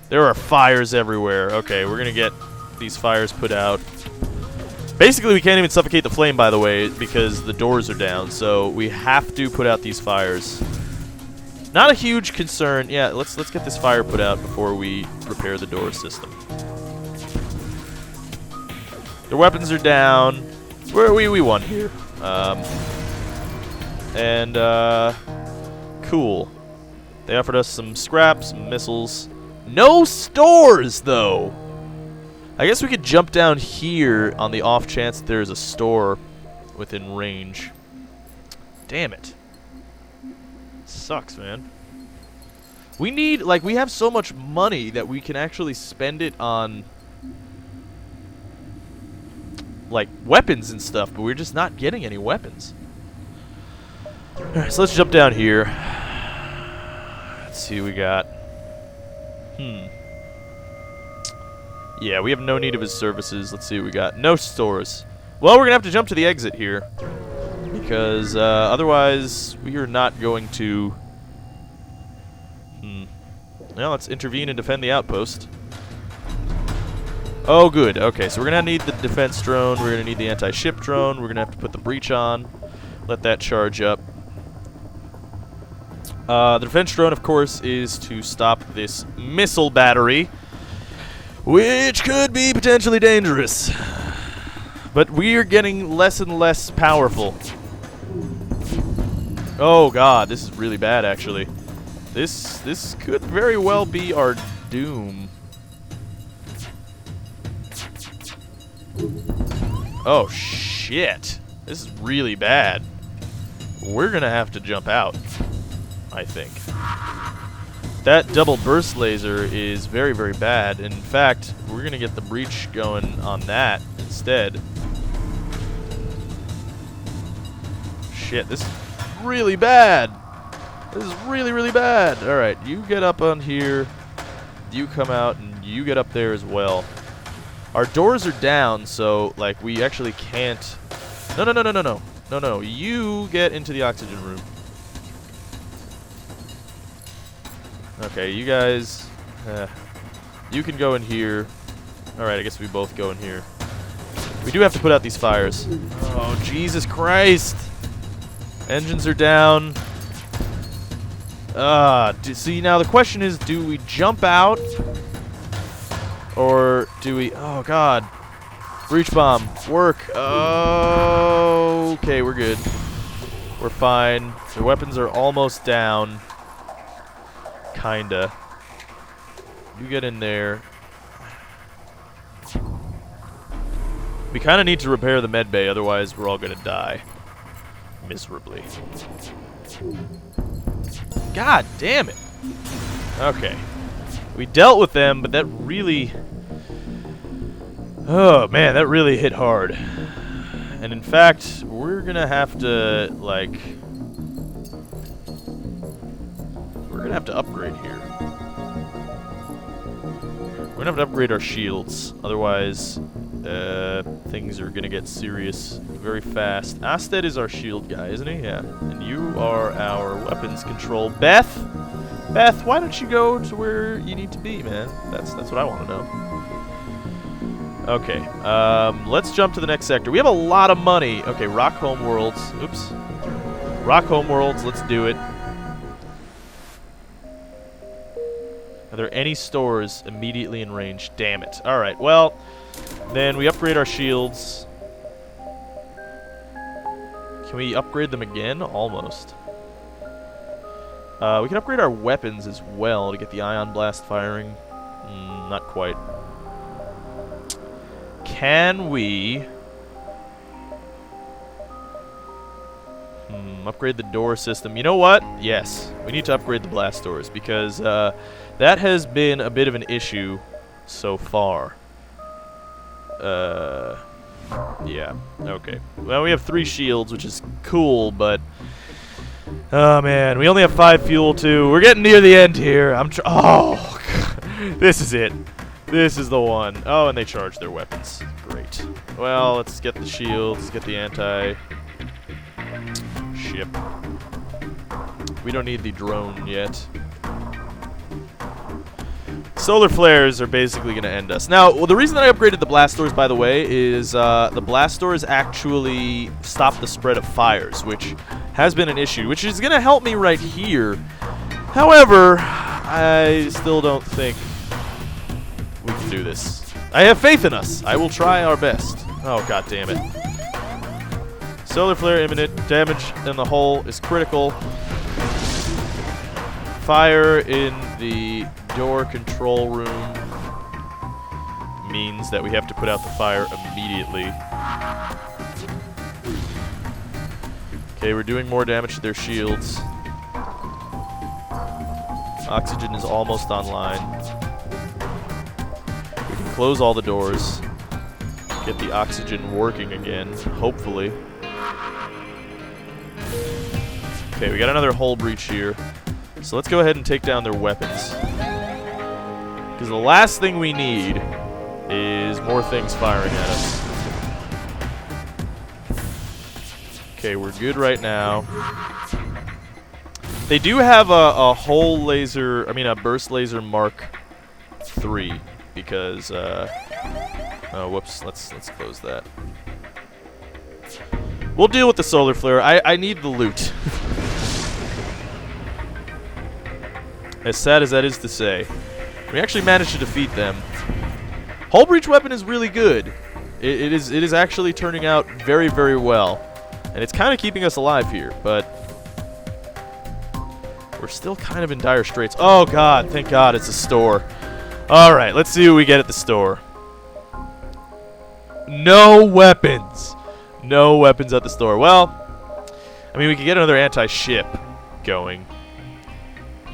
There are fires everywhere. Okay, we're gonna get these fires put out. Basically, we can't even suffocate the flame, by the way, because the doors are down. So we have to put out these fires. Not a huge concern. Yeah, let's get this fire put out before we repair the door system. Their weapons are down. We won here. And, cool. They offered us some scraps, some missiles. No stores, though! I guess we could jump down here on the off chance that there's a store within range. Damn it. Sucks, man. We need, like, we have so much money that we can actually spend it on, like, weapons and stuff, but we're just not getting any weapons. Alright, so let's jump down here. Let's see what we got. Yeah, we have no need of his services. Let's see what we got. No stores. Well, we're going to have to jump to the exit here. Because, otherwise, we are not going to... Well, let's intervene and defend the outpost. Oh, good. Okay, so we're going to need the defense drone. We're going to need the anti-ship drone. We're going to have to put the breach on. Let that charge up. The defense drone, of course, is to stop this missile battery, which could be potentially dangerous. But we are getting less and less powerful. Oh god, this is really bad, actually. This could very well be our doom. Oh shit. This is really bad. We're gonna have to jump out, I think. That double burst laser is very, very bad. In fact, we're going to get the breach going on that instead. Shit, this is really bad. This is really, really bad. Alright, you get up on here. You come out, and you get up there as well. Our doors are down, so, like, we actually can't... No, no, no, no, no, no. No, no, you get into the oxygen room. Okay, you guys, you can go in here. Alright, I guess we both go in here. We do have to put out these fires. Oh, Jesus Christ! Engines are down. See, now the question is, do we jump out? Or do we... Oh, God. Breach bomb. Work. Oh, okay, we're good. We're fine. The weapons are almost down. Kinda. You get in there. We kinda need to repair the med bay, otherwise we're all gonna die. Miserably. God damn it! Okay. We dealt with them, but that really... Oh, man, that really hit hard. And in fact, we're gonna have to, like... We're gonna have to upgrade here. We're gonna have to upgrade our shields, otherwise things are gonna get serious very fast. Asted is our shield guy, isn't he? Yeah. And you are our weapons control. Beth, why don't you go to where you need to be, man? That's what I want to know. Okay. Let's jump to the next sector. We have a lot of money. Okay, Rock Home Worlds. Oops. Rock Home Worlds. Let's do it. Are there any stores immediately in range? Damn it. Alright, well, then we upgrade our shields. Can we upgrade them again? Almost. We can upgrade our weapons as well to get the ion blast firing. Not quite. Can we... upgrade the door system. You know what? Yes. We need to upgrade the blast doors because that has been a bit of an issue so far. Yeah. Okay. Well, we have 3 shields, which is cool, but... Oh, man. We only have 5 fuel, too. We're getting near the end here. Oh, God. This is it. This is the one. Oh, and they charge their weapons. Great. Well, let's get the shields. Let's get the anti-ship. We don't need the drone yet. Solar flares are basically going to end us. Now, well, the reason that I upgraded the blast doors, by the way, is the blast doors actually stop the spread of fires, which has been an issue, which is going to help me right here. However, I still don't think we can do this. I have faith in us. I will try our best. Oh, god damn it. Solar flare imminent. Damage in the hull is critical. Fire in the door control room means that we have to put out the fire immediately. Okay, we're doing more damage to their shields. Oxygen is almost online. We can close all the doors. Get the oxygen working again, hopefully. Okay, we got another hull breach here. So let's go ahead and take down their weapons. Because the last thing we need is more things firing at us. Okay, we're good right now. They do have a hull laser, a burst laser Mark III, because, oh, whoops, let's close that. We'll deal with the solar flare. I need the loot. As sad as that is to say. We actually managed to defeat them. Hull breach weapon is really good. It is actually turning out very, very well. And it's kind of keeping us alive here, but we're still kind of in dire straits. Oh god, thank god it's a store. Alright, let's see what we get at the store. No weapons. No weapons at the store. Well, we could get another anti-ship going.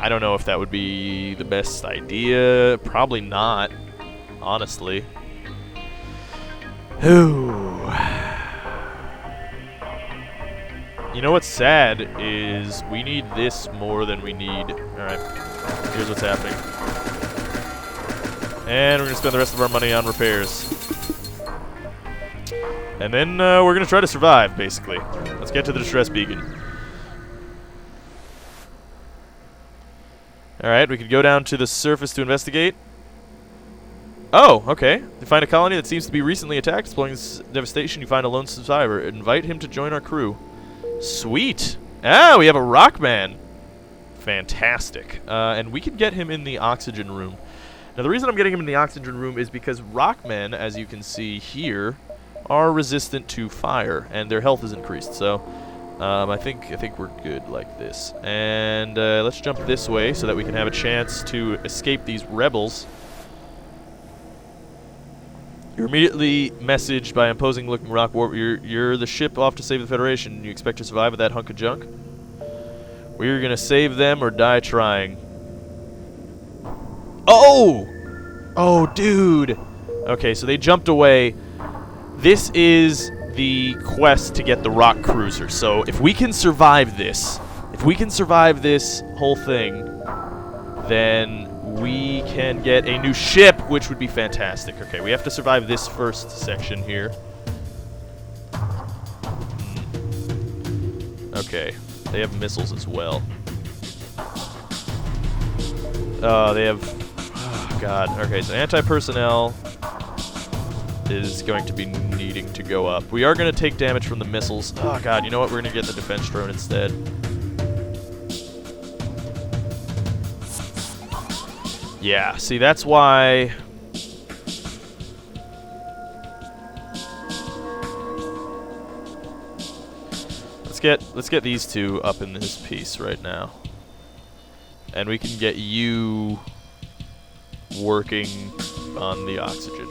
I don't know if that would be the best idea. Probably not, honestly. Ooh. You know what's sad is we need this more than we need. Alright, here's what's happening. And we're going to spend the rest of our money on repairs. And then we're going to try to survive, basically. Let's get to the distress beacon. Alright, we could go down to the surface to investigate. Oh, okay. You find a colony that seems to be recently attacked. Exploring this devastation, you find a lone survivor. Invite him to join our crew. Sweet. Ah, we have a Rockman. Fantastic. And we can get him in the oxygen room. Now, the reason I'm getting him in the oxygen room is because Rockmen, as you can see here, are resistant to fire, and their health is increased. So, I think we're good like this. And let's jump this way so that we can have a chance to escape these rebels. You're immediately messaged by imposing looking rock warp. You're the ship off to save the Federation. You expect to survive with that hunk of junk? We're gonna save them or die trying. Oh! Oh, dude! Okay, so they jumped away. This is the quest to get the rock cruiser. So if we can survive this, whole thing, then we can get a new ship, which would be fantastic. Okay, we have to survive this first section here. Okay, they have missiles as well. They have... Oh, God. Okay, so anti-personnel is going to be needing to go up. We are going to take damage from the missiles. Oh, God, you know what? We're going to get the defense drone instead. Yeah, see, that's why... Let's get these two up in this piece right now. And we can get you working on the oxygen.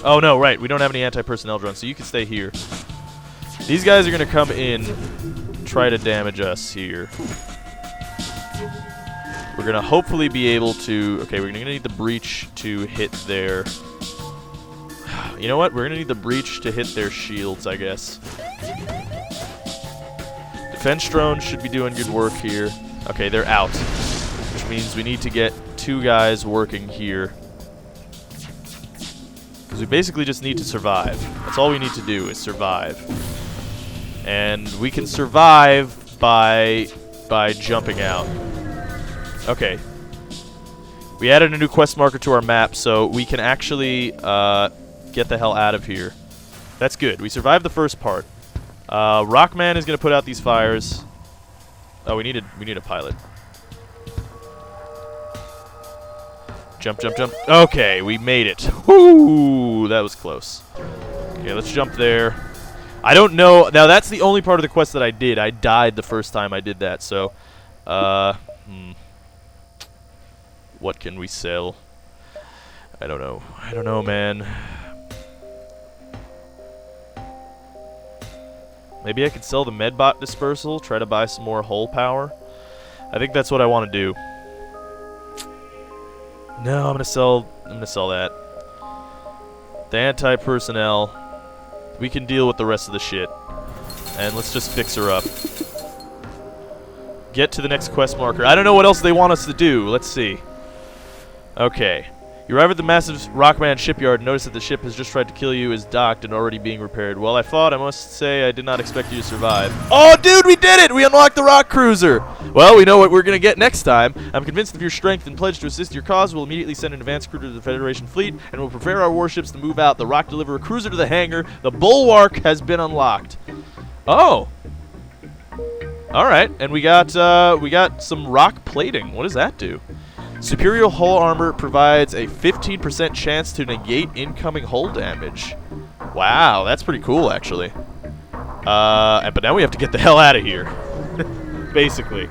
Oh, no, right. We don't have any anti-personnel drones, so you can stay here. These guys are going to come in, try to damage us here. We're going to hopefully be able to... Okay, we're going to need the breach to hit their... You know what? We're going to need the breach to hit their shields, I guess. Defense drones should be doing good work here. Okay, they're out. Which means we need to get two guys working here. Because we basically just need to survive. That's all we need to do is survive. And we can survive by jumping out. Okay. We added a new quest marker to our map, so we can actually get the hell out of here. That's good. We survived the first part. Rockman is going to put out these fires. Oh, we need a pilot. Jump, jump, jump. Okay, we made it. Woo! That was close. Okay, let's jump there. I don't know. Now, that's the only part of the quest that I did. I died the first time I did that, so... What can we sell? I don't know. I don't know, man. Maybe I could sell the Medbot Dispersal, try to buy some more hull power. I think that's what I want to do. No, I'm gonna sell that. The anti-personnel. We can deal with the rest of the shit. And let's just fix her up. Get to the next quest marker. I don't know what else they want us to do. Let's see. Okay. You arrive at the massive Rockman shipyard and notice that the ship has just tried to kill you, is docked, and already being repaired. Well, I must say, I did not expect you to survive. Oh, dude, we did it! We unlocked the rock cruiser! Well, we know what we're gonna get next time. I'm convinced of your strength and pledge to assist your cause. We'll immediately send an advance crew to the Federation fleet, and we'll prepare our warships to move out. The rock deliver a cruiser to the hangar. The Bulwark has been unlocked. Oh. Alright, and we got some rock plating. What does that do? Superior hull armor provides a 15% chance to negate incoming hull damage. Wow, that's pretty cool, actually. But now we have to get the hell out of here. Basically.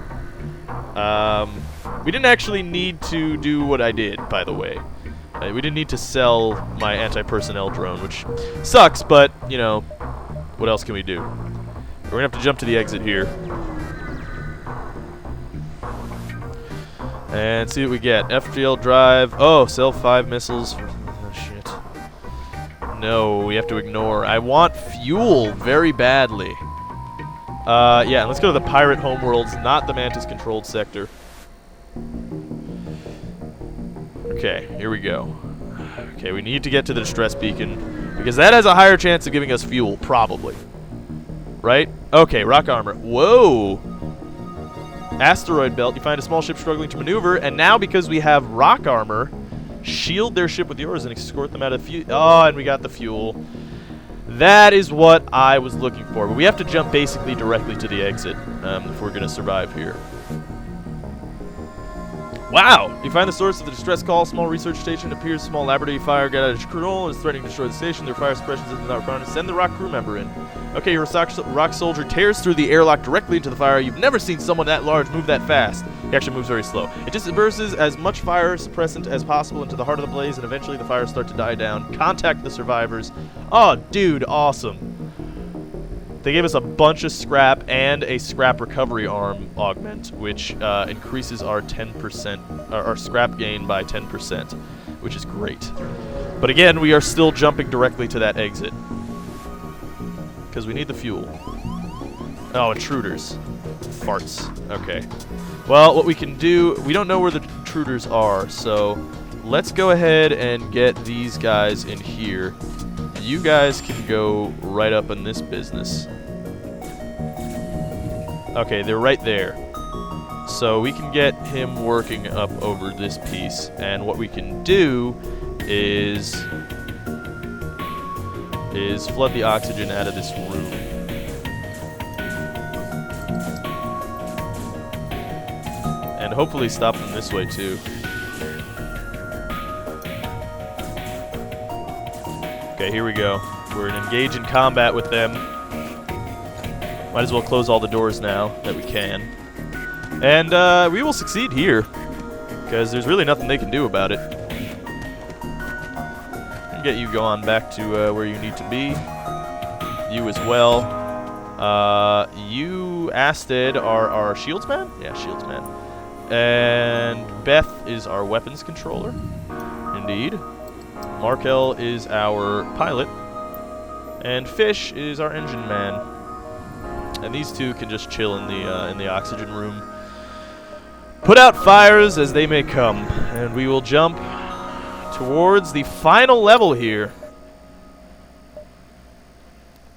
We didn't actually need to do what I did, by the way. We didn't need to sell my anti-personnel drone, which sucks, but, you know, what else can we do? We're gonna have to jump to the exit here. And see what we get. FTL drive. Oh, sell 5 missiles. Oh, shit. No, we have to ignore. I want fuel very badly. Yeah, let's go to the pirate homeworlds, not the Mantis-controlled sector. Okay, here we go. Okay, we need to get to the distress beacon, because that has a higher chance of giving us fuel, probably. Right? Okay, rock armor. Whoa! Asteroid belt, you find a small ship struggling to maneuver, and now because we have rock armor, shield their ship with yours and escort them out of fuel. Oh, and we got the fuel. That is what I was looking for. But we have to jump basically directly to the exit if we're going to survive here. Wow! You find the source of the distress call. Small research station appears. Small laboratory fire got out of control and is threatening to destroy the station. Their fire suppression system is not required. Send the rock crew member in. Okay, your rock soldier tears through the airlock directly into the fire. You've never seen someone that large move that fast. He actually moves very slow. It disperses as much fire suppressant as possible into the heart of the blaze, and eventually the fires start to die down. Contact the survivors. Oh, dude, awesome. They gave us a bunch of scrap and a scrap recovery arm augment, which increases our 10%, our scrap gain by 10%, which is great. But again, we are still jumping directly to that exit because we need the fuel. Oh, intruders. Farts. Okay. Well, what we can do, we don't know where the intruders are, so let's go ahead and get these guys in here. You guys can go right up in this business. Okay, they're right there. So we can get him working up over this piece. And what we can do is flood the oxygen out of this room. And hopefully stop them this way too. Okay, here we go. We're engaged in combat with them. Might as well close all the doors now that we can. And we will succeed here, because there's really nothing they can do about it. And get you going back to where you need to be. You as well. You, Asted, are our shieldsman? Yeah, shieldsman. And Beth is our weapons controller. Indeed. Markel is our pilot, and Fish is our engine man. And these two can just chill in the oxygen room, put out fires as they may come, and we will jump towards the final level here.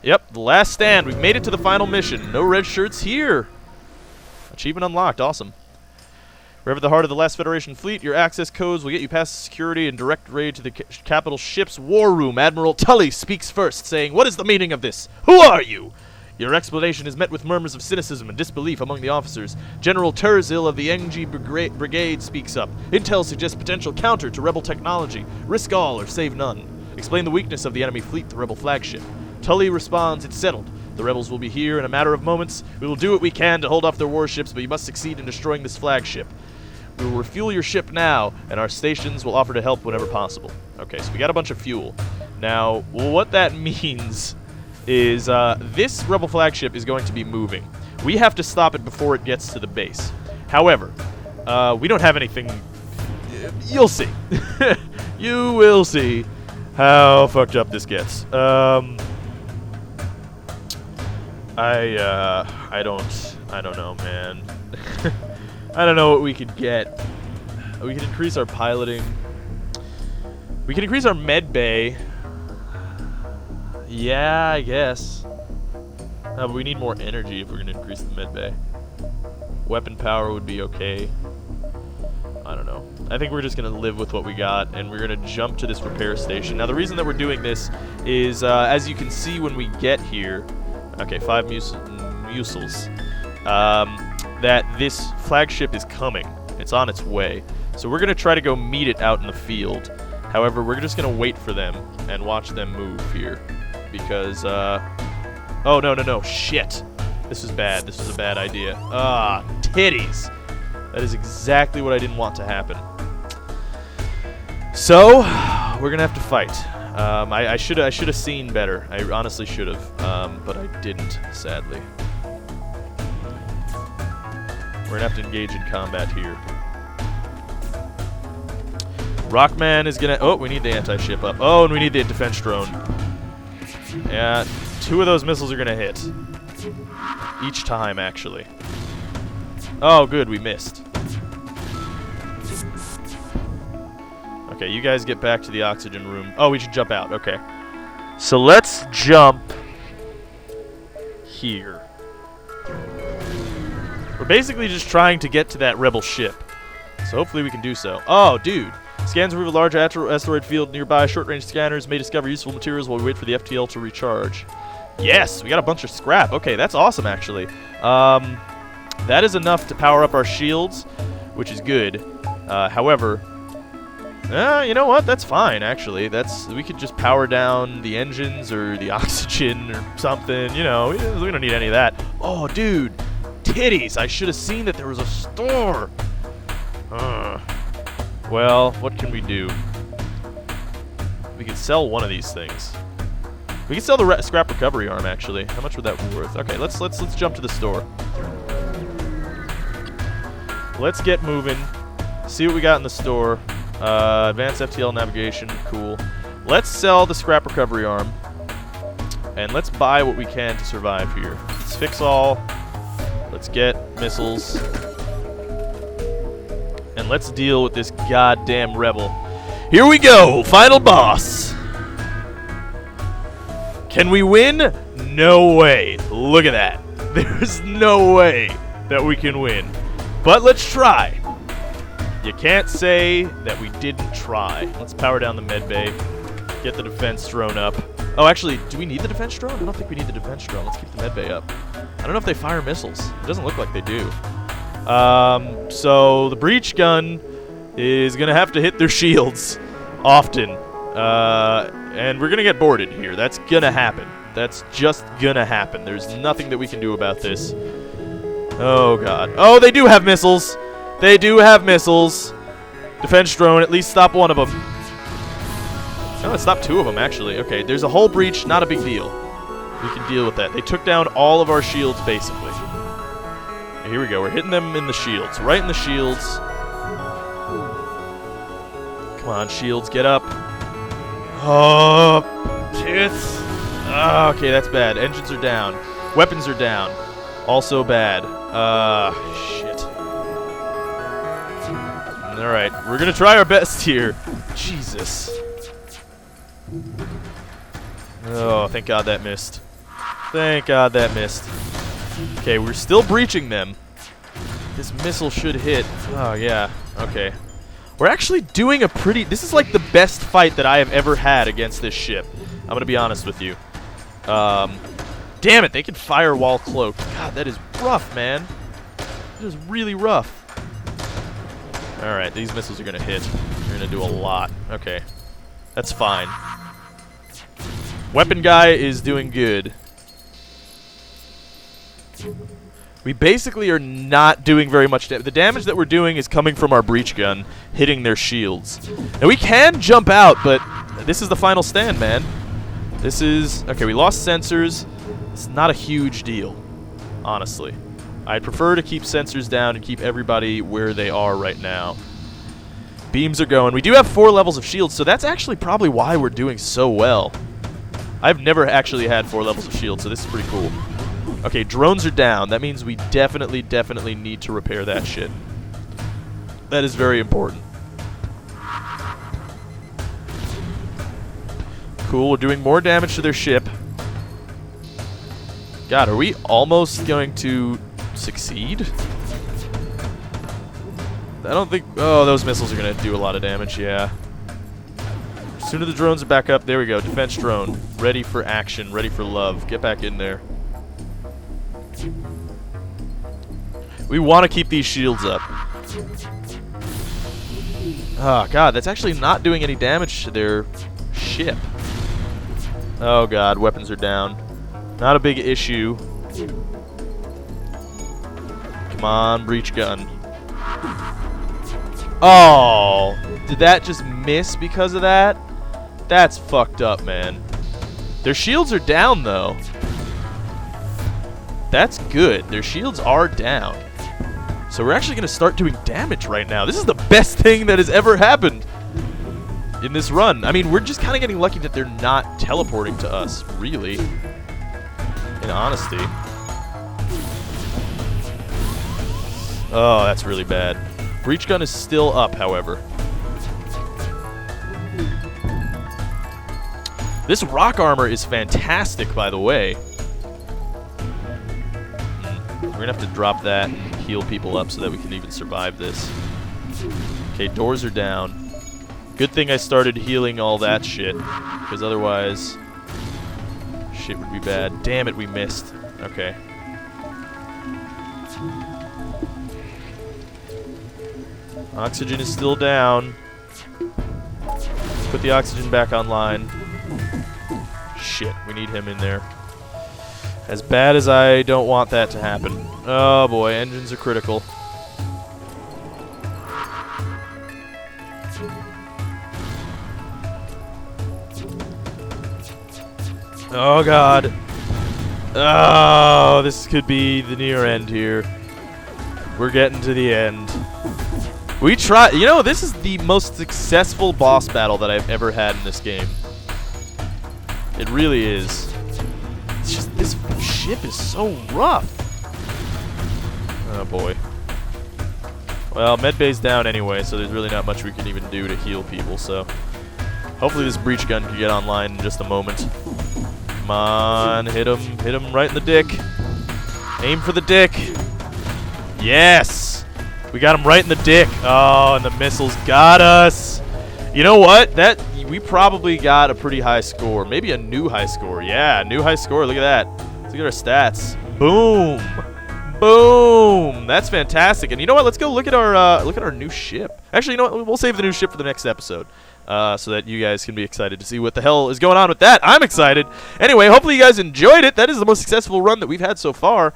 Yep, the last stand. We've made it to the final mission. No red shirts here. Achievement unlocked. Awesome. We're at the heart of the last Federation fleet. Your access codes will get you past security and direct raid to the capital ship's war room. Admiral Tully speaks first, saying, "What is the meaning of this? Who are you?" Your explanation is met with murmurs of cynicism and disbelief among the officers. General Terzil of the Engi Brigade speaks up. Intel suggests potential counter to rebel technology. Risk all or save none. Explain the weakness of the enemy fleet, the rebel flagship. Tully responds, "It's settled. The rebels will be here in a matter of moments. We will do what we can to hold off their warships, but you must succeed in destroying this flagship. We will refuel your ship now, and our stations will offer to help whenever possible." Okay, so we got a bunch of fuel. Now, what that means is this rebel flagship is going to be moving. We have to stop it before it gets to the base. However, we don't have anything. You'll see. You will see how fucked up this gets. I don't know, man. I don't know what we could get. We can increase our piloting. We can increase our med bay. Yeah, I guess. But we need more energy if we're going to increase the med bay. Weapon power would be okay. I don't know. I think we're just going to live with what we got, and we're going to jump to this repair station. Now, the reason that we're doing this is, as you can see when we get here, okay, 5 mucils, that this flagship is coming. It's on its way. So we're going to try to go meet it out in the field. However, we're just going to wait for them and watch them move here. Because, oh, no, shit. This was bad. This was a bad idea. Ah, titties. That is exactly what I didn't want to happen. So, we're going to have to fight. I should have seen better. I honestly should have, but I didn't, sadly. We're going to have to engage in combat here. Rockman is going to... Oh, we need the anti-ship up. Oh, and we need the defense drone. Yeah, 2 of those missiles are going to hit. Each time, actually. Oh, good, we missed. Okay, you guys get back to the oxygen room. Oh, we should jump out. Okay. So let's jump here. We're basically just trying to get to that rebel ship. So hopefully we can do so. Oh, dude. Scans reveal a large asteroid field nearby. Short-range scanners may discover useful materials while we wait for the FTL to recharge. Yes, we got a bunch of scrap. Okay, that's awesome, actually. That is enough to power up our shields, which is good. However, you know what? That's fine, actually. We could just power down the engines or the oxygen or something. You know, we don't need any of that. Oh, dude, titties! I should have seen that there was a store. Well, what can we do? We could sell one of these things. We can sell the scrap recovery arm, actually. How much would that be worth? Okay, let's jump to the store. Let's get moving. See what we got in the store. Advanced FTL navigation, cool. Let's sell the scrap recovery arm. And let's buy what we can to survive here. Let's fix all. Let's get missiles. And let's deal with this goddamn rebel. Here we go! Final boss! Can we win? No way. Look at that. There's no way that we can win. But let's try. You can't say that we didn't try. Let's power down the med bay. Get the defense drone up. Oh, actually, do we need the defense drone? I don't think we need the defense drone. Let's keep the med bay up. I don't know if they fire missiles. It doesn't look like they do. So the breach gun is going to have to hit their shields often. And we're going to get boarded here. That's going to happen. That's just going to happen. There's nothing that we can do about this. Oh, God. Oh, they do have missiles. They do have missiles. Defense drone, at least stop one of them. No, it stopped 2 of them, actually. Okay, there's a whole breach. Not a big deal. We can deal with that. They took down all of our shields, basically. Here we go. We're hitting them in the shields. Right in the shields. Come on, shields, get up. Oh, tits. Oh, okay, that's bad. Engines are down. Weapons are down. Also bad. Shit. Alright, we're gonna try our best here. Jesus. Oh, thank God that missed. Thank God that missed. Okay, we're still breaching them. This missile should hit. Oh, yeah. Okay. We're actually doing a pretty... This is like the best fight that I have ever had against this ship. I'm going to be honest with you. Damn it, they can fire while cloaked. God, that is rough, man. That is really rough. Alright, these missiles are going to hit. They're going to do a lot. Okay. That's fine. Weapon guy is doing good. We basically are not doing very much damage. The damage that we're doing is coming from our breach gun, hitting their shields. And we can jump out, but this is the final stand, man. This is... Okay, we lost sensors. It's not a huge deal, honestly. I'd prefer to keep sensors down and keep everybody where they are right now. Beams are going. We do have 4 levels of shields, so that's actually probably why we're doing so well. I've never actually had 4 levels of shield, so this is pretty cool. Okay, drones are down. That means we definitely need to repair that shit. That is very important. Cool, we're doing more damage to their ship. God, are we almost going to succeed? I don't think... Oh, those missiles are going to do a lot of damage, yeah. As soon as the drones are back up, there we go. Defense drone. Ready for action, ready for love. Get back in there. We want to keep these shields up. Oh, God, that's actually not doing any damage to their ship. Oh, God, weapons are down. Not a big issue. Come on, breach gun. Oh, did that just miss because of that? That's fucked up, man. Their shields are down, though. That's good. Their shields are down. So we're actually going to start doing damage right now. This is the best thing that has ever happened in this run. I mean, we're just kind of getting lucky that they're not teleporting to us, really. In honesty. Oh, that's really bad. Breach gun is still up, however. This rock armor is fantastic, by the way. We're going to have to drop that and heal people up so that we can even survive this. Okay, doors are down. Good thing I started healing all that shit, because otherwise shit would be bad. Damn it, we missed. Okay. Oxygen is still down. Put the oxygen back online. Shit, we need him in there. As bad as I don't want that to happen. Oh boy, engines are critical. Oh God. Oh, this could be the near end here. We're getting to the end. We try. You know, this is the most successful boss battle that I've ever had in this game. It really is. It's just this ship is so rough. Oh boy. Well, medbay's down anyway, so there's really not much we can even do to heal people. So hopefully this breach gun can get online in just a moment. Come on, hit him right in the dick. Aim for the dick. Yes. We got him right in the dick. Oh, and the missiles got us. You know what? We probably got a pretty high score. Maybe a new high score. Yeah, new high score. Look at that. Let's look at our stats. Boom. Boom. That's fantastic. And you know what? Let's go look at our new ship. Actually, you know what? We'll save the new ship for the next episode. So that you guys can be excited to see what the hell is going on with that. I'm excited. Anyway, hopefully you guys enjoyed it. That is the most successful run that we've had so far.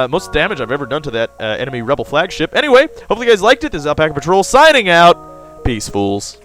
Most damage I've ever done to that enemy rebel flagship. Anyway, hopefully you guys liked it. This is Alpaca Patrol signing out. Peace, fools.